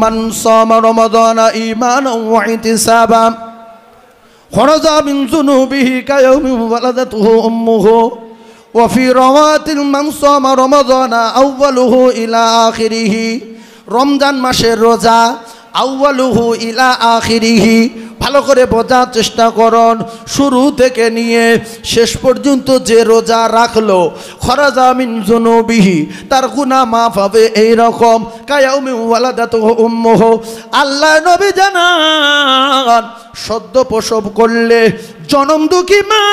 মান সামা রমাদানা ঈমানান ওয়া ইহতিসাবান খরাজা মিন যুনুবিহি কায়াউমিন ওয়ালাদাতুহু উম্মুহু ওয়া ফি রাওয়াতিল মান সামা রমাদানা আউয়ালুহু ইলা আখিরিহি। রমজান মাসের রোজা আউয়ালুহু ইলা আখিরিহি, ভালো করে বোঝার চেষ্টা করুন, শুরু থেকে নিয়ে শেষ পর্যন্ত যে রোজা রাখলো খরাজা মিন যুনুবিহি, তার গুনাহ মাফ হবে এইরকম কায়াউমিন ওয়ালাদাতুহু উম্মুহু। আল্লাহ নবী জানান সদ্য প্রসব করলে জনম দুঃখী মা,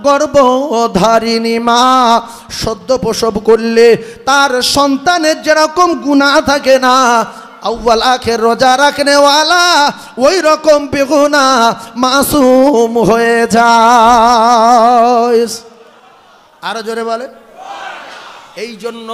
গর্ভধারিণী মা সদ্য প্রসব করলে তার সন্তানের যেরকম গুনাহ থাকে না, আউয়াল আখের রোজা রাখনেওয়ালা ওই রকম বেগুনাহ মাসুম হয়ে যায়। আরো জোরে বলেন। এই জন্য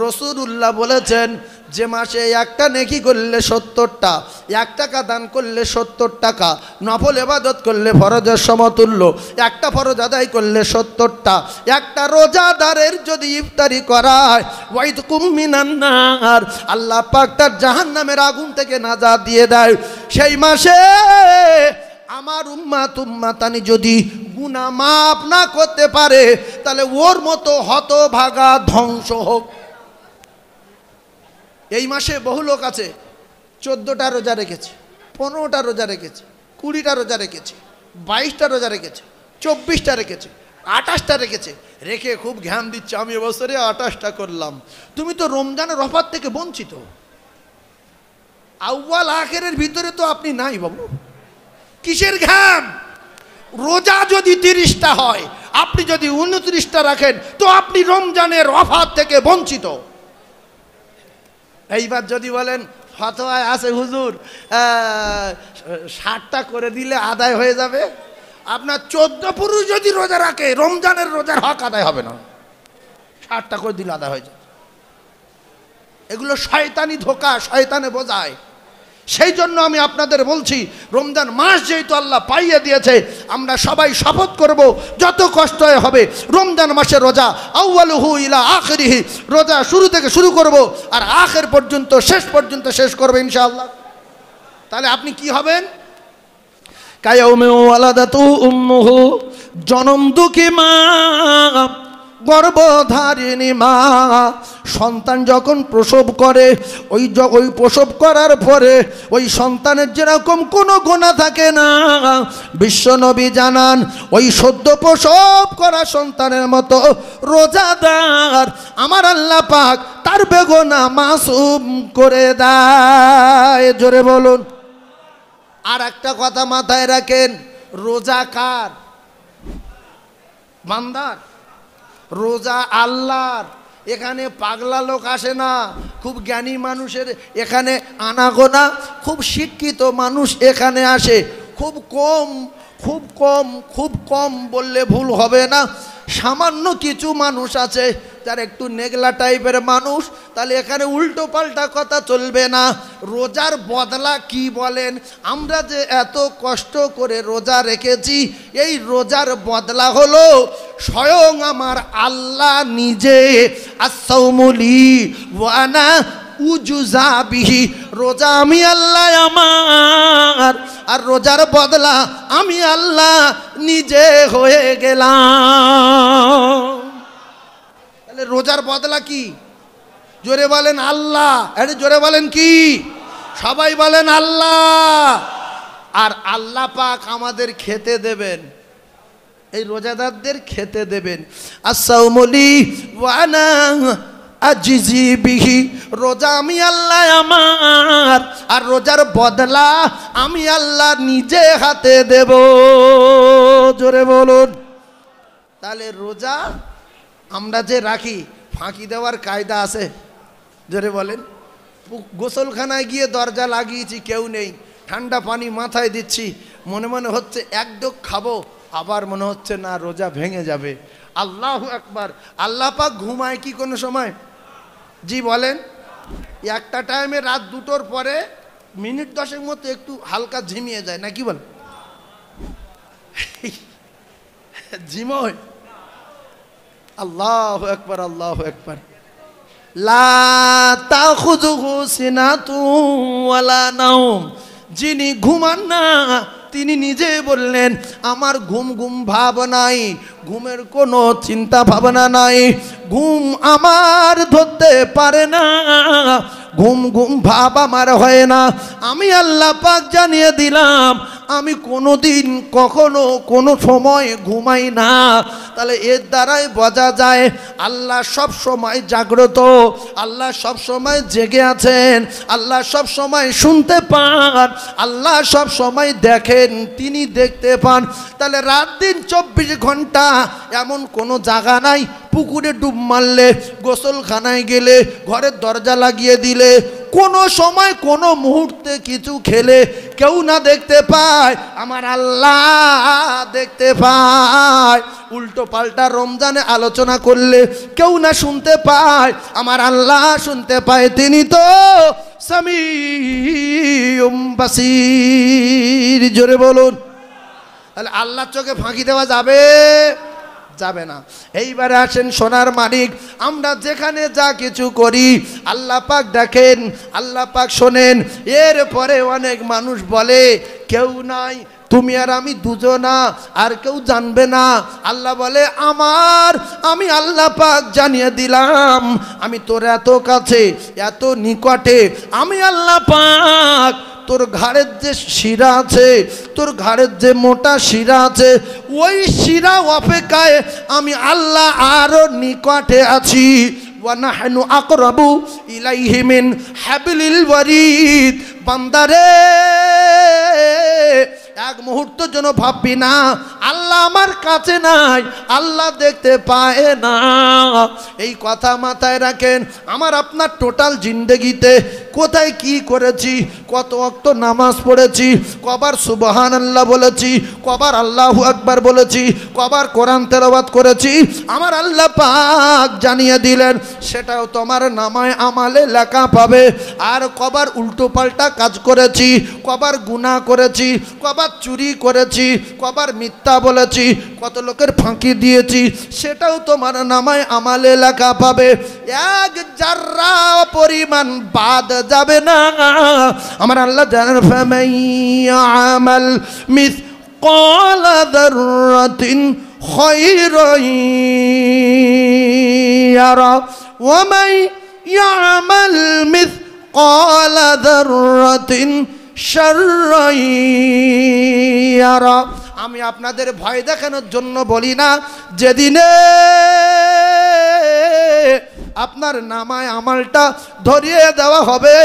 রাসূলুল্লাহ বলেছেন যে মাসে একটা নেকি করলে 70টা, 1 টাকা দান করলে 70 টাকা, নফল ইবাদত করলে ফরজের সমতুল্য, একটা ফরজ আদায় করলে 70টা, একটা রোজাদারের যদি ইফতারি করায় ওয়াইদকুম মিনান নার, আল্লাহ পাক তার জাহান্নামের আগুন থেকে নাজাত দিয়ে দেয়। সেই মাসে আমার উম্মাতানি যদি গুনাহ মাফ না করতে পারে তাহলে ওর মতো হতভাগা ধ্বংস হোক। এই মাসে বহু লোক আছে 14টা রোজা রেখেছে, 15টা রোজা রেখেছে, 20টা রোজা রেখেছে, 22টা রোজা রেখেছে, 24টা রেখেছে, 28টা রেখেছে, রেখে খুব জ্ঞান দিচ্ছে আমি এবছরে 28টা করলাম। তুমি তো রমজানের অফার থেকে বঞ্চিত। আউয়াল আখেরের ভিতরে তো আপনি নাই বাবু, কিসের জ্ঞান? রোজা যদি 30টা হয়, আপনি যদি 29টা রাখেন তো আপনি রমজানের অফার থেকে বঞ্চিত। এইবার যদি বলেন ফতোয়ায় আছে হুজুর 60টা করে দিলে আদায় হয়ে যাবে, আপনার 14 পুরুষ যদি রোজা রাখে রমজানের রোজার হক আদায় হবে না, 60টা করে দিলে আদায় হয়ে যাবে। এগুলো শয়তানি ধোঁকা, শয়তানে বোঝায়। সেই জন্য আমি আপনাদের বলছি রমজান মাস যেহেতু আল্লাহ পাইয়ে দিয়েছে, আমরা সবাই শপথ করব যত কষ্ট হবে রমজান মাসের রোজা আউয়ালুহু ইলা আখিরিহি, রোজা শুরু থেকে শুরু করব আর আখির পর্যন্ত শেষ পর্যন্ত শেষ করব ইনশাআল্লাহ। তাহলে আপনি কি হবেন? কায়াউমি ওয়ালাদাতু উম্মুহু, জনম দুঃখী মা, গর্ভধারিণী মা সন্তান যখন প্রসব করে ওই প্রসব করার পরে ওই সন্তানের যেরকম কোনো গুনাহ থাকে না, বিশ্বনবী জানান ওই সদ্য প্রসব করা সন্তানের মতো রোজাদার আমার আল্লাহ পাক তার বেগুনাহ মাসুম করে দেয়। জোরে বলুন। আর একটা কথা মাথায় রাখেন, রোজা কার? বান্দার। রোজা আল্লাহর। এখানে পাগলা লোক আসে না, খুব জ্ঞানী মানুষের এখানে আনাগোনা, খুব শিক্ষিত মানুষ এখানে আসে খুব কম, খুব কম, খুব কম বললে ভুল হবে না। সামান্য কিছু মানুষ আছে যার একটু নেগলা টাইপের মানুষ, তাহলে এখানে উল্টো পাল্টা কথা চলবে না। রোজার বদলা কি বলেন? আমরা যে এত কষ্ট করে রোজা রেখেছি, এই রোজার বদলা হলো স্বয়ং আমার আল্লাহ নিজে। আস-সাওমুলি ওয়া আনা উজুজা বিহি, রোজা আমি আল্লাহ আমার, আর রোজার বদলা আমি আল্লাহ নিজে হয়ে গেলাম। তাহলে রোজার বদলা কি? জোরে বলেন আল্লাহ। আরে জোরে বলেন কি? সবাই বলেন আল্লাহ। আর আল্লাহ পাক আমাদের খেতে দেবেন, এই রোজাদারদের খেতে দেবেন। আস-সাওমুলি ওয়া আনা আজিজি বিহি, রোজা আমি আল্লাহ আমার, আর রোজার বদলা আমি আল্লাহ নিজে হাতে দেব। জোরে বলুন। তাহলে রোজা আমরা যে রাখি, ফাঁকি দেওয়ার কায়দা আছে? জোরে বলেন। গোসলখানায় গিয়ে দরজা লাগিয়েছি, কেউ নেই, ঠান্ডা পানি মাথায় দিচ্ছি, মনে মনে হচ্ছে এক ডোক খাবো, আবার মনে হচ্ছে না রোজা ভেঙে যাবে। আল্লাহু আকবার। আল্লাহ পাক ঘুমায় কি কোনো সময়? জি বলেন। একটা টাইমে রাত 2টোর পরে মিনিট 10 মতো একটু হালকা ঝিমিয়ে যায়, নাকি বল? ঝিমোয়। আল্লাহু আকবার, আল্লাহু আকবার। লা তাখুযুহু সিনাতুন ওয়ালা নাওম, যিনি ঘুমান না তিনি নিজে বললেন আমার ঘুম ঘুম ভাব নাই, ঘুমের কোনো চিন্তা ভাবনা নাই, ঘুম আমার ধরতে পারে না, ঘুম ঘুম ভাব আমার হয় না। আমি আল্লাহ পাক জানিয়ে দিলাম আমি কোনো দিন কখনো কোনো সময় ঘুমাই না। তাহলে এর দ্বারাই বোঝা যায় আল্লাহ সব সময় জাগ্রত, আল্লাহ সব সময় জেগে আছেন, আল্লাহ সব সময় শুনতে পান, আল্লাহ সব সময় দেখেন, তিনি দেখতে পান। তাহলে রাত দিন 24 ঘন্টা এমন কোনো জায়গা নাই, পুকুরে ডুব মারলে, গোসলখানায় গেলে, ঘরের দরজা লাগিয়ে দিলে, কোনো সময় কোনো মুহূর্তে কিছু খেলে কেউ না দেখতে পায়, আমার আল্লাহ দেখতে পায়। উল্টো পাল্টা রমজানে আলোচনা করলে কেউ না শুনতে পায়, আমার আল্লাহ শুনতে পায়, তিনি তো সামিউম বাসির। জোরে বলুন। তাহলে আল্লাহর চোখে ফাঁকি দেওয়া যাবে? যাবে না। এইবারে আসেন সোনার মানিক, আমরা যেখানে যা কিছু করি আল্লাহ পাক দেখেন, আল্লাহ পাক শোনেন। এরপরে অনেক মানুষ বলে কেউ নাই, তুমি আর আমি দুজনা, আর কেউ জানবে না। আল্লাহ বলে আমি আল্লাহ পাক জানিয়ে দিলাম আমি তোর এত কাছে, এত নিকটে। আমি আল্লাহ পাক তোর ঘাড়ের যে শিরা আছে, তোর ঘাড়ের যে মোটা শিরা আছে, ওই শিরা অপেক্ষায় আমি আল্লাহ আরো নিকটে আছি। ওয়ানাহনু আকরাবু ইলাইহি মিন হাবলিল ওয়ারিদ। বান্দারে এক মুহূর্তের জন্য ভাববি না আল্লাহ আমার কাছে নাই, আল্লাহ দেখতে পায় না। এই কথা মাথায় রাখেন। আমার আপনার টোটাল জিন্দেগিতে কোথায় কি করেছি, কত ওয়াক্ত নামাজ পড়েছি, কবার সুবহানাল্লাহ বলেছি, কবার আল্লাহু আকবার বলেছি, কবার কোরআন তেলাওয়াত করেছি, আমার আল্লাহ পাক জানিয়ে দিলেন সেটাও তোমার নামায় আমালে লেখা পাবে। আর কবার উল্টো পাল্টা কাজ করেছি, কবার গুনাহ করেছি, কবার চুরি করেছি, কবার মিথ্যা বলেছি, কত লোকের ফাঁকি দিয়েছি, সেটাও তোমার নামায় আমালে লেখা পাবে। এক জাররা পরিমাণ বাদ যাবে না। আমার আল্লাহ জানেন ফামাইয়ামাল মিসকালা যাররাতিন খায়রান ইয়ারা ওয়া মান ইয়ামাল মিসকালা যাররাতিন শাররান ইয়ারা। আমি আপনাদের ভয় দেখানোর জন্য বলি না, যেদিনে আপনার নামায় আমলটা ধরিয়ে দেওয়া হবে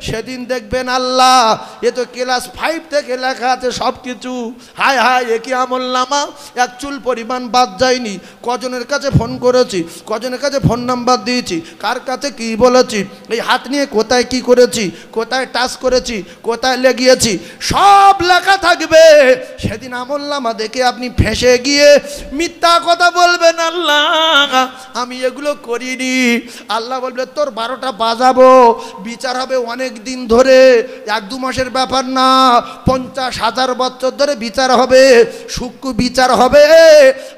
সেদিন দেখবেন আল্লাহ, এ তো ক্লাস 5 থেকে লেখা আছে সব কিছু, হায় হায় এ কি আমল নামা, এক চুল পরিমাণ বাদ যায়নি। কজনের কাছে ফোন করেছি, কজনের কাছে ফোন নাম্বার দিয়েছি, কার কাছে কি বলেছি, এই হাত নিয়ে কোথায় কি করেছি, কোথায় টাচ করেছি, কোথায় লেগিয়েছি, সব লেখা থাকবে। সেদিন আমল নামা দেখে আপনি ফেঁসে গিয়ে মিথ্যা কথা বলবেন আল্লাহ আমি এগুলো করিনি। আল্লাহ বলবে তোর 12টা বাজাবো, বিচার হবে অনেক দিন ধরে, 1-2 মাসের ব্যাপার না, 50,000 বছর ধরে বিচার হবে, সূক্ষ্ম বিচার হবে।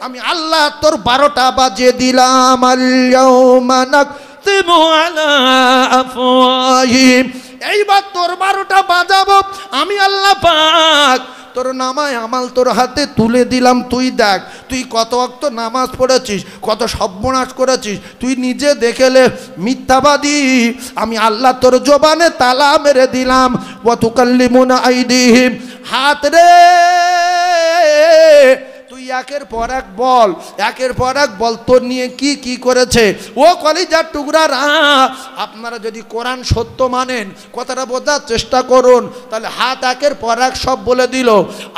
আমি আল্লাহ তোর 12টা বাজিয়ে দিলাম। আল-ইয়াউমা নাকতিমু আলা আফওয়াহিহিম। এইবার তোর 12টা বাজাবো আমি আল্লাহ পাক। তোর নামায় আমাল তোর হাতে তুলে দিলাম, তুই দেখ তুই কত ওয়াক্ত নামাজ পড়েছিস, কত সর্বনাশ করেছিস, তুই নিজে দেখেলে মিথ্যাবাদী। আমি আল্লাহ তোর জবানে তালা মেরে দিলাম। ওয়া তুকাল্লিমুনা আইদিহিম। হাত রে তুই একের পর এক বল, একের পর এক বল তোর নিয়ে কি কি করেছে। ও কলিজার টুকরারা, আপনারা যদি কোরআন সত্য মানেন, কথাটা বোঝার চেষ্টা করুন, তাহলে হাত একের পর এক সব বলে দিল।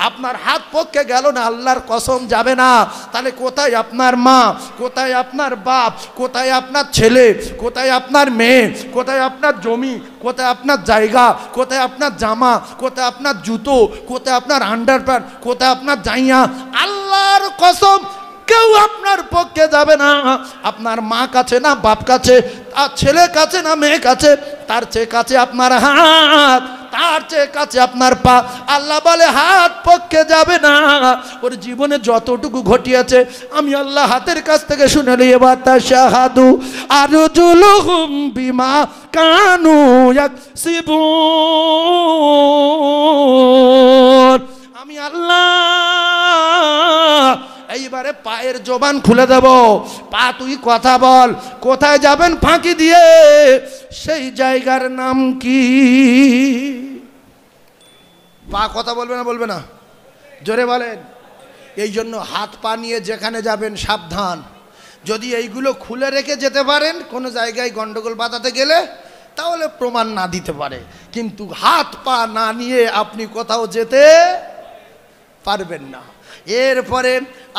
আপনার হাত পক্ষে গেল না, আল্লাহর কসম যাবে না। তাহলে কোথায় আপনার মা, কোথায় আপনার বাপ, কোথায় আপনার ছেলে, কোথায় আপনার মেয়ে, কোথায় আপনার জমি, কোথায় আপনার জায়গা, কোথায় আপনার জামা, কোথায় আপনার জুতো, কোথায় আপনার আন্ডারপ্যান্ট, কোথায় আপনার জাইয়া। আল্লাহর কসম কেউ আপনার পক্ষে যাবে না। আপনার মা কাছে না বাপ কাছে, তার ছেলে কাছে না মেয়ে কাছে, তার চেয়ে কাছে আপনার হাত, তার চেয়ে কাছে আপনার পা। আল্লাহ বলে হাত পক্ষে যাবে না, ওর জীবনে যতটুকু ঘটিয়েছে আমি আল্লাহ হাতের কাছ থেকে শুনে নিই। এবার তা শাহাদু আরজুলুহুম বিমা কানু ইয়াকসিবুন। আমি আল্লাহ এইবারে পায়ের জবান খুলে দেব। পা তুই কথা বল, কোথায় যাবেন ফাঁকি দিয়ে, সেই জায়গার নাম কি? পা কথা বলবে না? বলবে না? জোরে বলেন। এই জন্য হাত পা নিয়ে যেখানে যাবেন সাবধান। যদি এইগুলো খুলে রেখে যেতে পারেন কোনো জায়গায় গন্ডগোল বাঁধাতে গেলে, তাহলে প্রমাণ না দিতে পারে, কিন্তু হাত পা না নিয়ে আপনি কোথাও যেতে পারবেন না। এরপরে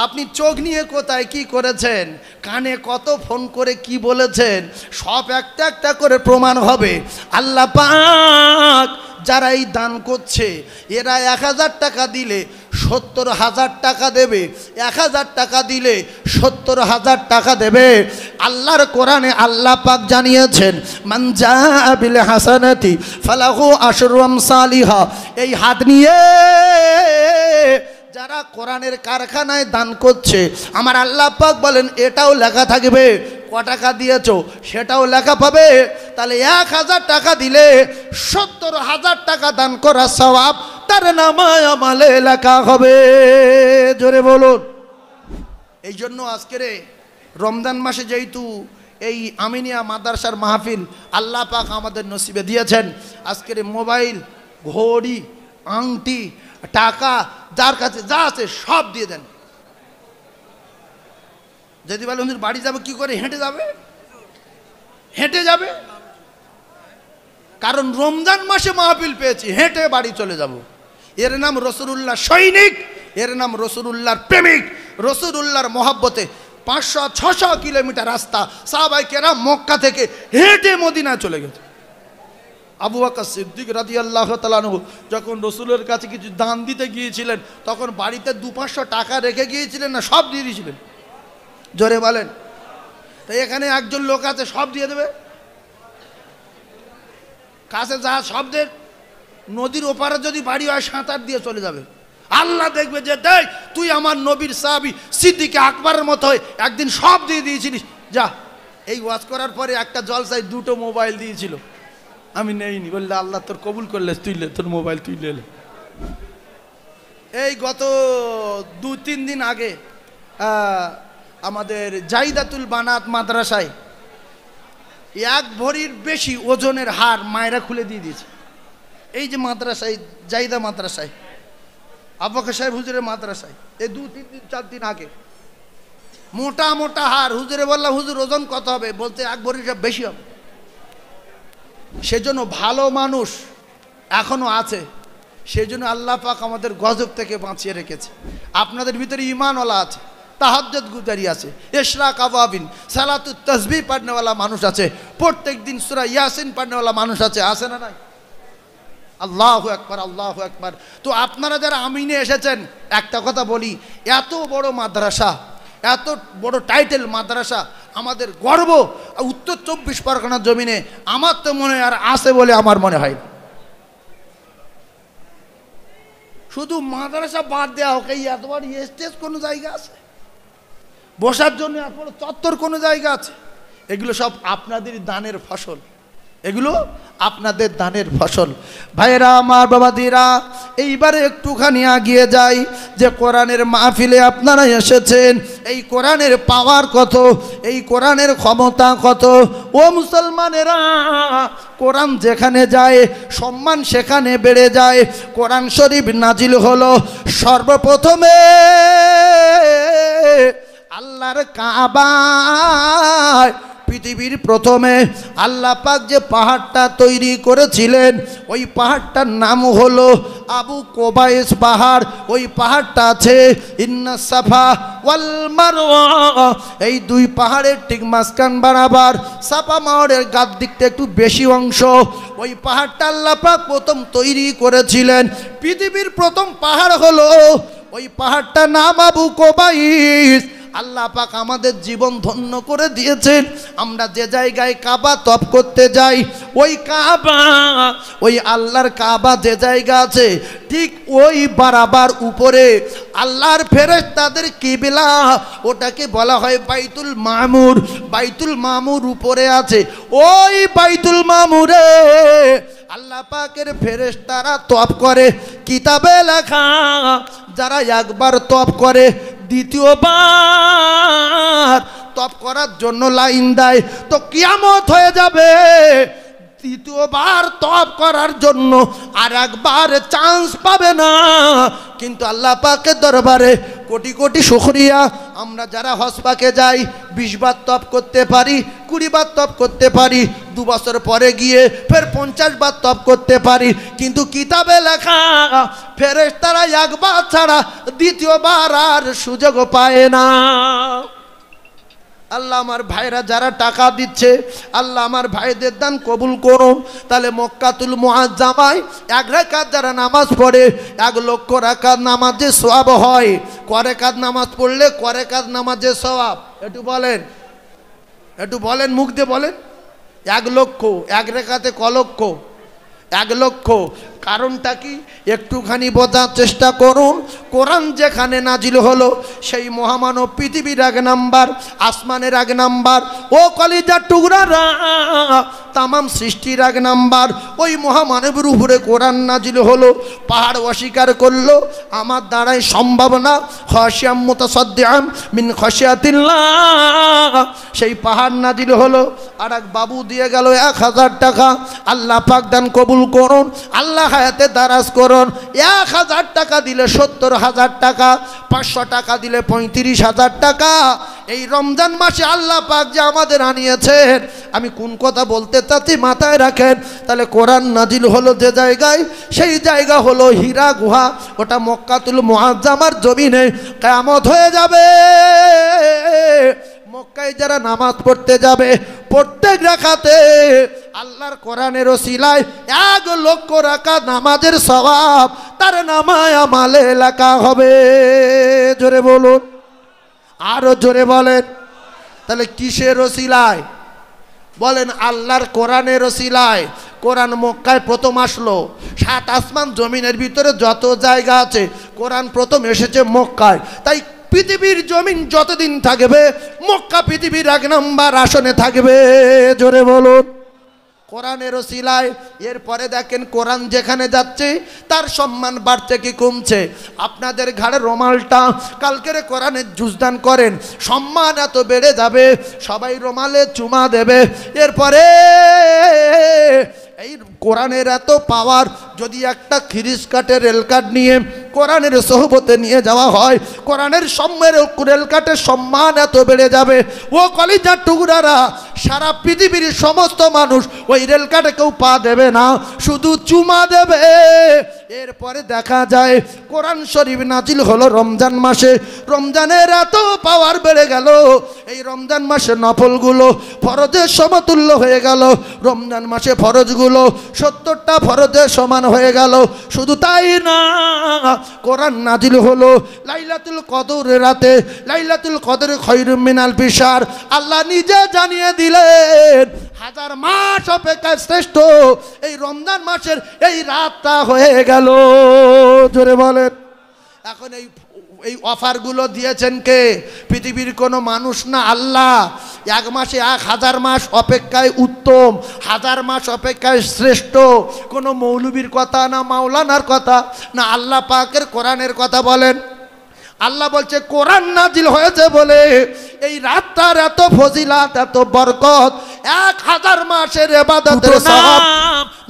আপনি চোখ নিয়ে কোথায় কি করেছেন, কানে কত ফোন করে কি বলেছেন, সব একটা একটা করে প্রমাণ হবে। আল্লাহ পাক যারা এই দান করছে, এরা 1000 টাকা দিলে 70,000 টাকা দেবে, 1000 টাকা দিলে 70,000 টাকা দেবে। আল্লাহর কোরআনে আল্লাহ পাক জানিয়েছেন মান জাআ বিল হাসানাতি ফালাহু আশরু আমসালিহা। এই হাত নিয়ে যারা কোরআনের কারখানায় দান করছে, আমার আল্লাহ পাক বলেন এটাও লেখা থাকবে, ক টাকা দিয়েছো সেটাও লেখা পাবে। তাহলে 1000 টাকা দিলে 70,000 টাকা দান করা সওয়াব তার নামায় আমলে লেখা হবে। জোরে বলুন। এই জন্য আজকের রমজান মাসে যেহেতু এই আমিনিয়া মাদ্রাসার মাহফিল আল্লাহ পাক আমাদের নসিবে দিয়েছেন, আজকের মোবাইল, ঘড়ি, আংটি, টাকা যার কাছে যা আছে সব দিয়ে দেন। যদি বলে হুজুর বাড়ি যাবে কি করে, হেঁটে যাবে, হেঁটে যাবে। কারণ রমজান মাসে মাহফিল পেয়েছি, হেঁটে বাড়ি চলে যাব। এর নাম রসুলুল্লাহ সৈনিক, এর নাম রসুলুল্লাহর প্রেমিক। রসুলুল্লাহর মহব্বতে 500-600 কিলোমিটার রাস্তা সাহাবায়ে কেরাম মক্কা থেকে হেঁটে মদিনায় চলে গেছে। আবু বকর সিদ্দিক রাদিয়াল্লাহু তাআলা আনহু যখন রসুলের কাছে কিছু দান দিতে গিয়েছিলেন, তখন বাড়িতে 200-500 টাকা রেখে গিয়েছিলেন না, সব দিয়ে দিয়েছিলেন। জোরে বলেন। তাই এখানে একজন লোক আছে সব দিয়ে দেবে, কাছে যা শব্দের নদীর ওপারে যদি বাড়ি হয় সাঁতার দিয়ে চলে যাবে। আল্লাহ দেখবে যে দেখ তুই আমার নবীর সাহাবী সিদ্দিক আকবরের মতো হয়ে একদিন সব দিয়ে দিয়েছিলিস, যা। এই ওয়াজ করার পরে একটা জলসায় 2টো মোবাইল দিয়েছিল, আমি নেইনি। বললে আল্লাহ তোর কবুল করলে, তুইলে তোর মোবাইল তুই লে। এই গত 2-3 দিন আগে আমাদের জাইদাতুল বানাত মাদ্রাসায় 1 ভরির বেশি ওজনের হার মায়েরা খুলে দিয়ে দিয়েছে। এই যে মাদ্রাসায়, জাইদা মাদ্রাসায়, আবু বকর সাহেব হুজুরের মাদ্রাসায়, এই 2-3 দিন 4 দিন আগে মোটা মোটা হার। হুজুরে বললাম হুজুর ওজন কত হবে, বলতে 1 ভরির বেশি হবে। সেজন্য ভালো মানুষ এখনো আছে, সেজন্য আল্লাহ পাক আমাদের গজব থেকে বাঁচিয়ে রেখেছে। আপনাদের ভিতরে ঈমানওয়ালা আছে, তাহাজ্জুদ গুজারি আছে, ইশরাক আওয়াবিন, সালাতুত তাসবিহ পড়নেওয়ালা মানুষ আছে, প্রত্যেক দিন সূরা ইয়াসিন পড়নেওয়ালা মানুষ আছে, আছে না নাই? আল্লাহু আকবার, আল্লাহু আকবার। তো আপনারা যারা আমিনে এসেছেন, একটা কথা বলি, এত বড় মাদ্রাসা, এত বড় টাইটেল মাদ্রাসা, আমাদের গর্ব। উত্তর 24 পরগনার জমিনে আমার তো মনে হয় আর আছে বলে আমার মনে হয়। শুধু মাদ্রাসা বাদ দেওয়া হোক, এই এত বড় স্টেজ কোনো জায়গা আছে বসার জন্য, এত বড় চত্বর কোনো জায়গা আছে? এগুলো সব আপনাদের দানের ফসল, এগুলো আপনাদের দানের ফসল। ভাইয়েরা আমার, বাবাদিরা, এইবারে একটুখানি আগিয়ে যাই যে কোরআনের মাহফিলে আপনারা এসেছেন, এই কোরআনের পাওয়ার কত, এই কোরআনের ক্ষমতা কত। ও মুসলমানেরা, কোরআন যেখানে যায় সম্মান সেখানে বেড়ে যায়। কোরআন শরীফ নাজিল হলো সর্বপ্রথমে আল্লাহর কাবায়। পৃথিবীর প্রথমে আল্লাহ পাক যে পাহাড়টা তৈরি করেছিলেন, ওই পাহাড়টার নাম হলো আবু কোবাইস পাহাড়। ওই পাহাড়টা আছে ইন্না সাফা ওয়াল মারওয়া, এই 2 পাহাড়ের ঠিক মাঝখান বরাবর, সাফা মাওয়ারের গাদ দিকটা একটু বেশি অংশ, ওই পাহাড়টা আল্লাহ পাক প্রথম তৈরি করেছিলেন। পৃথিবীর প্রথম পাহাড় হলো ওই পাহাড়টার নাম আবু কোবাইস। আল্লাহ পাক আমাদের জীবন ধন্য করে দিয়েছেন। আমরা যে জায়গায় কাবা তপ করতে যাই, ওই কাবা, ওই আল্লাহর কাবা যে জায়গা আছে ঠিক ওই বারাবার উপরে আল্লাহর ফেরেশতাদের কিবলা, ওটাকে বলা হয় বাইতুল মামুর। বাইতুল মামুর উপরে আছে, ওই বাইতুল মামুরে আল্লাহ পাকের ফেরেশতারা তপ করে। কিতাবে লেখা, যারা একবার তপ করে দ্বিতীয়বার তপ করার জন্য লাইন দেয় তো কিয়ামত হয়ে যাবে। দ্বিতীয়বার তপ করার জন্য আর একবার চান্স পাবে না। কিন্তু আল্লাহ পাকের দরবারে কোটি কোটি শুকরিয়া, আমরা যারা হজ পাকে যাই 20 বার তপ করতে পারি, 20 বার তপ করতে পারি, 2 বছর পরে গিয়ে ফের 50 বার তপ করতে পারি। কিন্তু কিতাবে লেখা ফেরেশতারা একবার ছাড়া দ্বিতীয়বার আর সুযোগ পায় না। আল্লাহ আমার ভাইরা যারা টাকা দিচ্ছে, আল্লাহ আমার ভাইদের দান কবুল করুন। তাহলে মক্কাতুল মুআজ্জামায় 1 রাকাত যারা নামাজ পড়ে 1 লক্ষ রাকাত নামাজে সওয়াব হয়। ক রাকাত নামাজ পড়লে ক রাকাত নামাজে সওয়াব? একটু বলেন, একটু বলেন, মুখ দিয়ে বলেন। 1 লক্ষ, 1 রাকাতে ক লক্ষ? 1 লক্ষ। কারণটা কি একটুখানি বোঝার চেষ্টা করুন। কোরআন যেখানে নাজিল হলো সেই মহামানব পৃথিবীর 1 নাম্বার, আসমানের 1 নাম্বার, ও কলিজার টুকরারা তামাম সৃষ্টির 1 নাম্বার, ওই মহামানবের উপরে কোরআন নাজিল হলো। পাহাড় অস্বীকার করলো আমার দ্বারাই সম্ভব না, খাশিয়াম মুতাসাদ্দিআম মিন খাশিয়াতিল্লাহ, সেই পাহাড় নাজিল হলো। আর এক বাবু দিয়ে গেল 1000 টাকা। আল্লাহ পাক দান কবুল করুন, আল্লাহ হায়াতে দারাজ করুন। 1000 টাকা দিলে 70,000 টাকা, 500 টাকা দিলে 35,000 টাকা। এই রমজান মাসে আল্লাহ পাক যে আমাদের আনিয়েছেন, আমি কোন কথা বলতে চাচ্ছি মাথায় রাখেন। তাহলে কোরআন নাজিল হলো যে জায়গায়, সেই জায়গা হলো হীরা গুহা, ওটা মক্কাতুল মুআজ্জামার জমিনে। কিয়ামত হয়ে যাবে, মক্কায় যারা নামাজ পড়তে যাবে প্রত্যেক রাকাতে আল্লাহর কোরআনের ওসিলায় 1 লক্ষ রাকাত নামাজের সওয়াব তার নামায় আমলে লেখা হবে। জোরে বলুন, আরো জোরে বলেন। তাহলে কিসের ওসিলায়? বলেন আল্লাহর কোরআনের ওসিলায়। কোরআন মক্কায় প্রথম আসলো। 7 আসমান জমিনের ভিতরে যত জায়গা আছে কোরআন প্রথম এসেছে মক্কায়। তাই পৃথিবীর জমিন যতদিন থাকবে মক্কা পৃথিবীর 1 নাম্বার আসনে থাকবে। জোরে বলুন, কোরআনের ওসিলায়। এরপরে দেখেন কোরআন যেখানে যাচ্ছে তার সম্মান বাড়ছে কি কমছে? আপনাদের ঘাড়ে রুমালটা কালকের কোরআনের জুজদান করেন, সম্মান এত বেড়ে যাবে, সবাই রুমালে চুমা দেবে। এরপরে এই কোরআনের এত পাওয়ার, যদি একটা খিরিস কাটে রেল কাট নিয়ে কোরআনের সোহবতে নিয়ে যাওয়া হয়, কোরআনের সম্মানের রেল কাটের সম্মান এত বেড়ে যাবে। ও কলিজার টুকরারা, সারা পৃথিবীর সমস্ত মানুষ ওই রেল কাটে কেউ পা দেবে না, শুধু চুমা দেবে। এরপরে দেখা যায় কোরআন শরীফ নাজিল হলো রমজান মাসে। রমজানের এত পাওয়ার বেড়ে গেল, এই রমজান মাসে নফলগুলো ফরজের সমতুল্য হয়ে গেল। রমজান মাসে ফরজগুলো 70টা ফরজের সমান হয়ে গেল। শুধু তাই না, কোরআন নাজিল হলো লাইলাতুল কদরের রাতে। লাইলাতুল কদর খায়রুম মিন আলফি শাহর, আল্লাহ নিজে জানিয়ে দিলেন 1000 মাস অপেক্ষায় শ্রেষ্ঠ এই রমজান মাসের এই রাতটা হয়ে গেল। জোরে বলেন। এখন এই অফারগুলো দিয়েছেন কে? পৃথিবীর কোনো মানুষ না, আল্লাহ। 1 মাসে 1000 মাস অপেক্ষায় উত্তম, 1000 মাস অপেক্ষায় শ্রেষ্ঠ। কোনো মৌলবীর কথা না, মাওলানার কথা না, আল্লাহ পাকের কোরআনের কথা বলেন। আল্লাহ বলছে কোরআন নাজিল হয়েছে বলে এই রাতটার এত ফজিলাত, এত বরকত, 1000 মাসের ইবাদতের সওয়াব।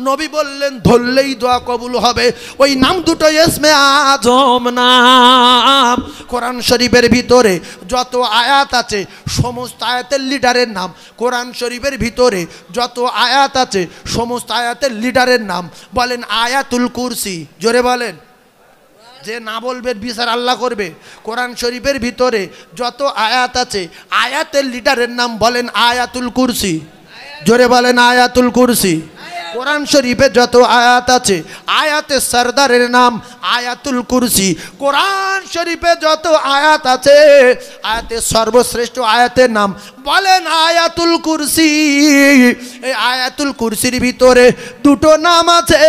নবী বললেন ধরলেই দোয়া কবুল হবে। ওই নাম দুটো ইসমে আজম নাম। কোরআন শরীফের ভিতরে যত আয়াত আছে সমস্ত আয়াতের লিডারের নাম। কোরআন শরীফের ভিতরে যত আয়াত আছে সমস্ত আয়াতের লিডারের নাম। বলেন আয়াতুল কুরসি। জোরে বলেন। যে না বলবে বিচার আল্লাহ করবে। কোরআন শরীফের ভিতরে যত আয়াত আছে আয়াতের লিডারের নাম বলেন আয়াতুল কুরসি। জোরে বলেন আয়াতুল কুরসি। কোরআন শরীফে যত আয়াত আছে আয়াতে সরদারের নাম আয়াতুল কুরসি। কোরআন শরীফে যত আয়াত আছে আয়াতে সর্বশ্রেষ্ঠ আয়াতের নাম বলেন আয়াতুল কুরসি। এই আয়াতুল কুরসির ভিতরে দুটো নাম আছে,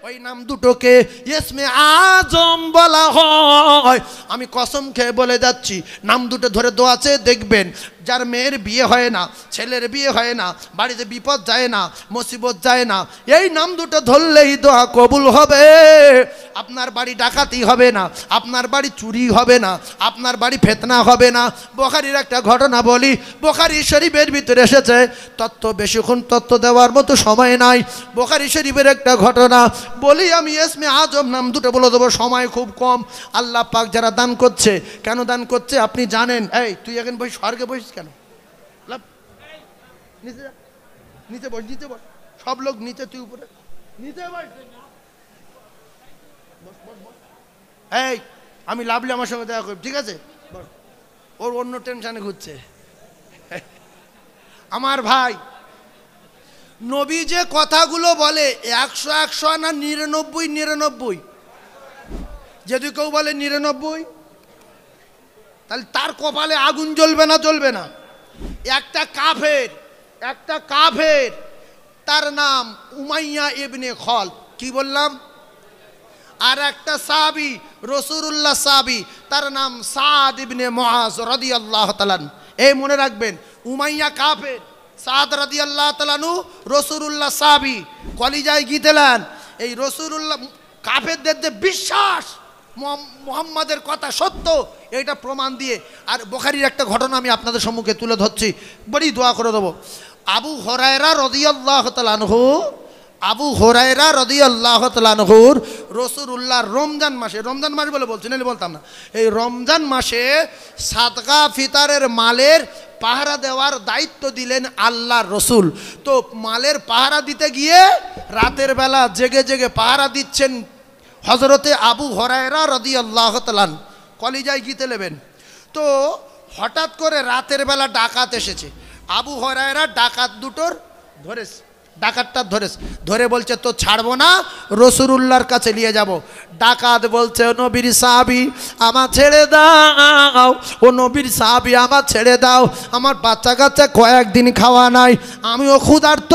ওই নাম দুটোকে ইসমে আজম বলা হয়। আমি কসম খেয়ে বলে যাচ্ছি, নাম দুটো ধরে দোয়া আছে, দেখবেন যার মেয়ের বিয়ে হয় না, ছেলের বিয়ে হয় না, বাড়িতে বিপদ যায় না, মুসিবত যায় না, এই নাম দুটো ধরলেই দোয়া কবুল হবে। আপনার বাড়ি ডাকাতি হবে না, আপনার বাড়ি চুরি হবে না, আপনার বাড়ি ফিতনা হবে না। বুখারীর একটা ঘটনা বলি, বুখারী শরীফের ভিতরে এসেছে, তত্ত্ব বেশিক্ষণ তত্ত্ব দেওয়ার মতো সময় নাই। বুখারী শরীফের একটা ঘটনা বলি আমি, ইসমে আজম নাম দুটো বলে দেবো, সময় খুব কম। আল্লাহ পাক যারা দান করছে, কেন দান করছে আপনি জানেন? এই তুই এখন বসে স্বর্গে বসিস কেন? নিচে যা, নিচে বস, নিচে বস, সব লোক নিচে, তুই উপরে, নিচে বস। এই আমি লাভলি আমার সঙ্গে দেখা করি, ঠিক আছে? ওর অন্য টেনশনে ঘুরছে। আমার ভাই, নবী যে কথাগুলো বলে 100 না 99, যদি কেউ বলে 99, তাহলে তার কপালে আগুন জ্বলবে না, জ্বলবে না। একটা কাফের তার নাম উমাইয়া ইবনে খল, কি বললাম? আর একটা সাহাবী রাসূলুল্লাহ সাহাবী, তার নাম সাদ ইবনে মুআজ রাদিয়াল্লাহু তাআলা। এই মনে রাখবেন, উমাইয়া কাফের, সাদ রাদিয়াল্লাহু তাআলা আনহু রাসূলুল্লাহ সাহাবী। কলিজায় গিতেলেন এই রাসূলুল্লাহ কাফেরদের যে বিশ্বাস মুহাম্মাদের কথা সত্য, এটা প্রমাণ দিয়ে। আর বুখারীর একটা ঘটনা আমি আপনাদের সম্মুখে তুলে ধরছি, বড়ি দোয়া করে দেবো। আবু হুরায়রা রাদিয়াল্লাহু তাআলা আনহু, আবু হুরায়রা রাদিয়াল্লাহু তাআলা আনহুর রাসূলুল্লাহ রমজান মাসে, রমজান মাস বলে বলছি, নাহলে বলতাম না, এই রমজান মাসে সাদকা ফিতারের মালের পাহারা দেওয়ার দায়িত্ব দিলেন আল্লাহর রসুল। তো মালের পাহারা দিতে গিয়ে রাতের বেলা জেগে জেগে পাহারা দিচ্ছেন হযরতে আবু হুরায়রা রাদিয়াল্লাহু তাআলা। কলিজায় গিতে নেবেন। তো হঠাৎ করে রাতের বেলা ডাকাত এসেছে, আবু হুরায়রা ডাকাত দুটোর ধরেছে, ডাকাতটা ধরে বলছে তো ছাড়বো না, রাসূলুল্লাহর কাছে নিয়ে যাব। ডাকাত বলছে ও নবীর সাহাবী আমার ছেড়ে দাও, ও নবীর সাহাবী আমার ছেড়ে দাও, আমার বাচ্চা কাচ্চা কয়েকদিন খাওয়া নাই, আমিও ক্ষুধার্ত,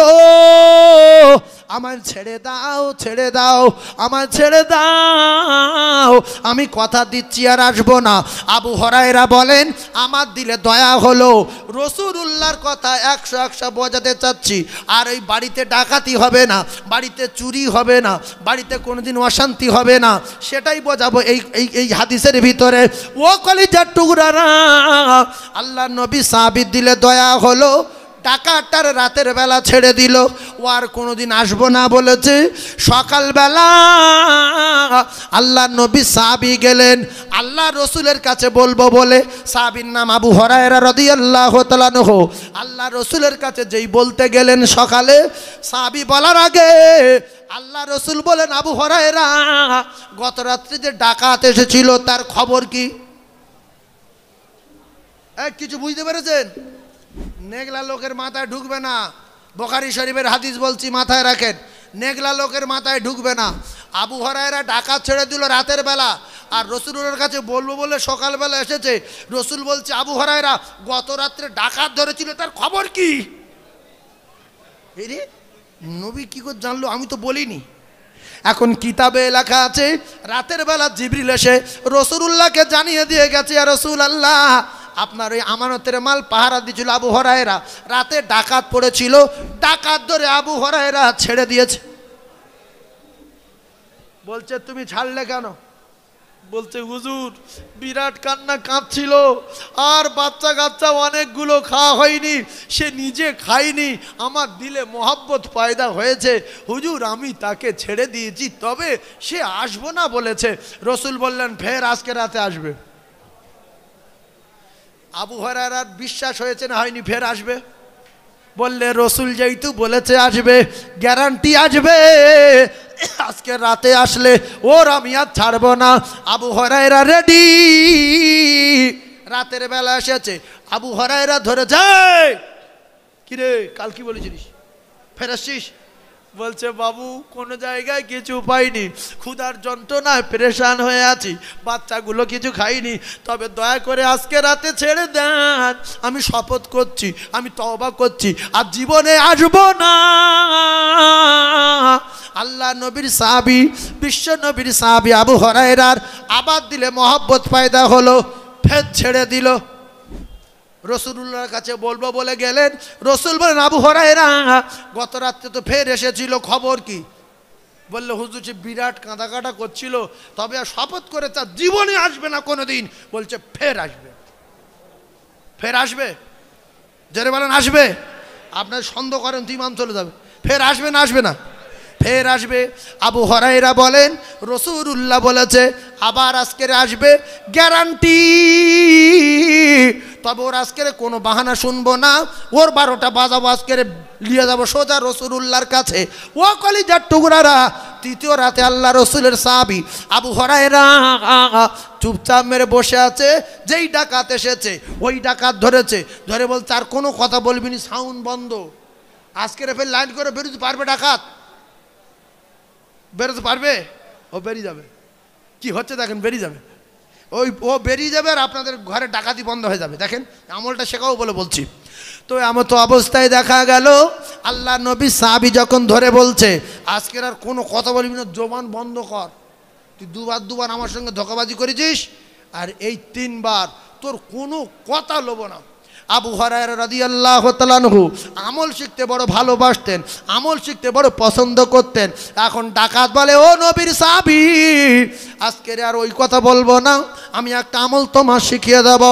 আমায় ছেড়ে দাও, ছেড়ে দাও, আমায় ছেড়ে দাও, আমি কথা দিচ্ছি আর আসবো না। আবু হুরায়রা বলেন আমার দিলে দয়া হলো, রাসূলুল্লাহর কথা 100 বোঝাতে চাচ্ছি, আর এই বাড়িতে ডাকাতি হবে না, বাড়িতে চুরি হবে না, বাড়িতে কোনোদিন অশান্তি হবে না, সেটাই বোঝাবো এই হাদিসের ভিতরে। ও কলিজার টুকরারা, আল্লাহ নবী সাহাবীর দিলে দয়া হলো, ডাকাতটার রাতের বেলা ছেড়ে দিল, ও আর কোনোদিন আসবো না বলেছে। সকালবেলা আল্লাহ নবী সাহাবী গেলেন আল্লাহ রসুলের কাছে বলবো বলে, সাহাবীর নাম আবু হুরায়রা রাদিয়াল্লাহু তাআলা আনহু। আল্লাহ রসুলের কাছে যেই বলতে গেলেন সকালে, সাহাবী বলার আগে আল্লাহ রসুল বলেন আবু হুরায়রা গত রাত্রে যে ডাকাত এসেছিল তার খবর কি? কিছু বুঝতে পেরেছেন? নেগলা লোকের মাথায় ঢুকবে না, বুখারী শরীফের হাদিস বলছি, মাথায় রাখেন, নেগলা লোকের মাথায় ঢুকবে না। আবু হুরায়রা ডাকাত ছেড়ে দিল রাতের বেলা, আর রসুলের কাছে বলবো বলে সকালবেলা এসেছে। রসুল বলছে আবু হুরায়রা গত রাত্রে ডাকাত ধরেছিল, তার খবর কি? রে নবী কি করে জানলো? আমি তো বলিনি। এখন কিতাবে লেখা আছে রাতের বেলা জিবরিল এসে রাসূলুল্লাহকে জানিয়ে দিয়ে গেছে, ইয়া রাসূলুল্লাহ আপনার ওই আমানতের মাল পাহারা দিয়েছিল আবু হুরায়রা, রাতে ডাকাত পড়েছিল, ডাকাত ধরে আবু হুরায়রা ছেড়ে দিয়েছে। বলছে তুমি ছাড়লে কেন? বলছে হুজুর বিরাট কান্না কাঁদছিল, আর বাচ্চা কাচ্চা অনেকগুলো খাওয়া হয়নি, সে নিজে খায়নি, আমার দিলে মোহাব্বত পয়দা হয়েছে হুজুর, আমি তাকে ছেড়ে দিয়েছি, তবে সে আসবো না বলেছে। রসুল বললেন ফের আজকে রাতে আসবে। আবু হুরায়রার বিশ্বাস হয়েছে না হয়নি? ফের আসবে বললে, রসুল যেহেতু বলেছে আসবে, গ্যারান্টি আসবে, আজকে রাতে আসলে ওর আমি আর ছাড়বো না। আবু হুরায়রা রেডি, রাতের বেলা এসেছে, আবু হুরায়রা ধরে যায়, কিরে কাল কি বলেছিলিস, ফের আসছিস? বলছে বাবু কোনো জায়গায় কিছু পাইনি, ক্ষুধার যন্ত্রণায় পেরেশান হয়ে আছি, বাচ্চাগুলো কিছু খাইনি, তবে দয়া করে আজকে রাতে ছেড়ে দেন। আমি শপথ করছি, আমি তওবা করছি, আর জীবনে আসবো না। আল্লাহ নবীর সাহাবী, বিশ্ব নবীর সাহাবী আবু হুরায়রার আবার দিলে মহব্বত পয়দা হলো, ফের ছেড়ে দিল। রসুলুল্লাহর কাছে বলবো বলে গেলেন, রসুল বলেন আবু হুরায়রা গত রাত্রে তো ফের এসেছিল, খবর কি? বললে হুজুর সে বিরাট কাঁদাকাটা করছিল, তবে আর শপথ করে তার জীবনে আসবে না কোনোদিন। বলছে ফের আসবে, ফের আসবে, জোরে বলেন আসবে। আপনার সন্দেহ করেন তো ইমান চলে যাবে, ফের আসবে না আসবে না? ফের আসবে। আবু হুরায়রা বলেন রাসূলুল্লাহ বলেছে আবার আজকের আসবে, গ্যারান্টি। তবে ওর আজকের কোনো বাহানা শুনবো না, ওর 12টা বাজাবো, আজকের নিয়ে যাবো সোজা রাসূলুল্লাহর কাছে। ও কলিজার টুকরারা, তৃতীয় রাতে আল্লাহ রসুলের সাহাবী আবু হুরায়রা চুপচাপ মেরে বসে আছে। যেই ডাকাত এসেছে ওই ডাকাত ধরেছে, ধরে বলছে আর কোনো কথা বলবি না, সাউন্ড বন্ধ। আজকের ফের লাইন করে বেরোতে পারবে ডাকাত? বেরোতে পারবে? ও বেরিয়ে যাবে। কি হচ্ছে দেখেন, বেরিয়ে যাবে। ও বেরিয়ে যাবে আর আপনাদের ঘরে ডাকাতি বন্ধ হয়ে যাবে। দেখেন আমলটা শেখাও বলে বলছি। তো এমন তো অবস্থায় দেখা গেল আল্লাহ নবী সাহাবী যখন ধরে বলছে আজকের আর কোনো কথা বলবি না, জবান বন্ধ কর। তুই দুবার আমার সঙ্গে ধোঁকাবাজি করেছিস, আর এই 3বার তোর কোনো কথা লব না। আবু হুরায়রা রাদিয়াল্লাহু তাআলা আনহু আমল শিখতে বড় ভালোবাসতেন, আমল শিখতে বড় পছন্দ করতেন। এখন ডাকাত বলে ও নবীর সাহাবী, আজকের আর ওই কথা বলবো না, আমি একটা আমল তোমার শিখিয়ে দেব।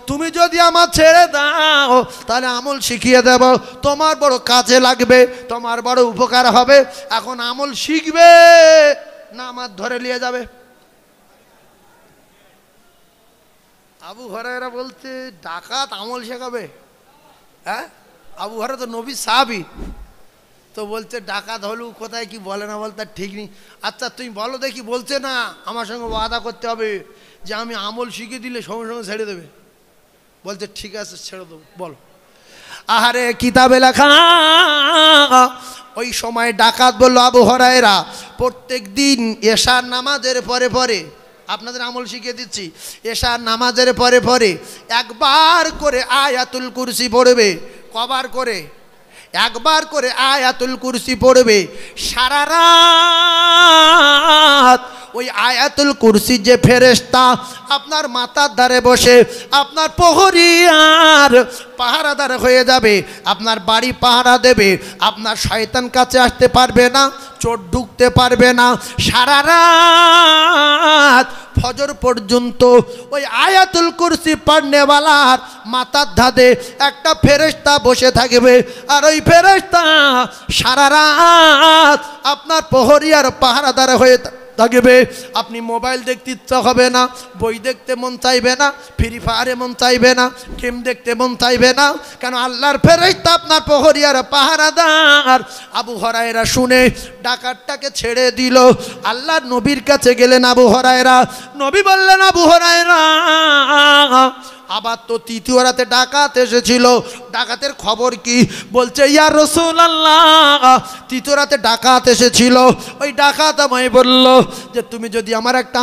তুমি যদি আমার ছেড়ে দাও তাহলে আমল শিখিয়ে দেব, তোমার বড় কাজে লাগবে, তোমার বড় উপকার হবে। এখন আমল শিখবে না আমার ধরে নিয়ে যাবে? আবু হুরায়রা বলতে ডাকাত আমল শেখাবে? হ্যাঁ, আবু হুরায়রা তো নবী সাহাবী, তো বলছে ডাকাত হলু কোথায় কি বলে না বলতে ঠিক নেই। আচ্ছা তুমি বলো দেখি, বলছে না আমার সঙ্গে ওয়াদা করতে হবে যে আমি আমল শিখে দিলে সঙ্গে সঙ্গে ছেড়ে দেবে। বলছে ঠিক আছে ছেড়ে দেবো, বলো। আহারে কিতাবে লেখা, ওই সময় ডাকাত বলল আবু হুরায়রা প্রত্যেক দিন এশার নামাজের পরে পরে, আপনাদের আমল শিখিয়ে দিচ্ছি, এশার নামাজের পরে পরে একবার করে আয়াতুল কুরসি পড়বে। কবার করে? একবার করে আয়াতুল কুরসি পড়বে। সারা রাত ওই আয়াতুল কুরসি যে ফেরেশতা আপনার মাথার ধারে বসে আপনার প্রহরী আর পাহারাদার হয়ে যাবে, আপনার বাড়ি পাহারা দেবে, আপনার শয়তান কাছে আসতে পারবে না, চোর ঢুকতে পারবে না। সারা রাত ফজর পর্যন্ত ওই আয়াতুল কুরসি পড়নেওয়ালার মাথার ধারে একটা ফেরেশতা বসে থাকবে, আর ওই ফেরেশতা সারা রাত আপনার প্রহরী আর পাহারাদার হয়ে থাকবে। আপনি মোবাইল দেখতে ইচ্ছা হবে না, বই দেখতে মন চাইবে না, ফ্রি ফায়ারে মন চাইবে না, গেম দেখতে মন চাইবে না, কেন আল্লাহর ফেরেশতা আপনার প্রহরী আর পাহারাদার। আবু হুরায়রা শুনে ডাকাতটাকে ছেড়ে দিল। আল্লাহর নবীর কাছে গেলেন আবু হুরায়রা, নবী বললেন আবু হুরায়রা আবার তো তৃতীয় রাতে ডাকাত এসেছিল, ডাকাতের খবর কি? বলছে ইয়া রাসূলুল্লাহ তৃতীয় রাতে ডাকাত এসেছিল, ওই ডাকাত আমায় বলল যে তুমি যদি আমার একটা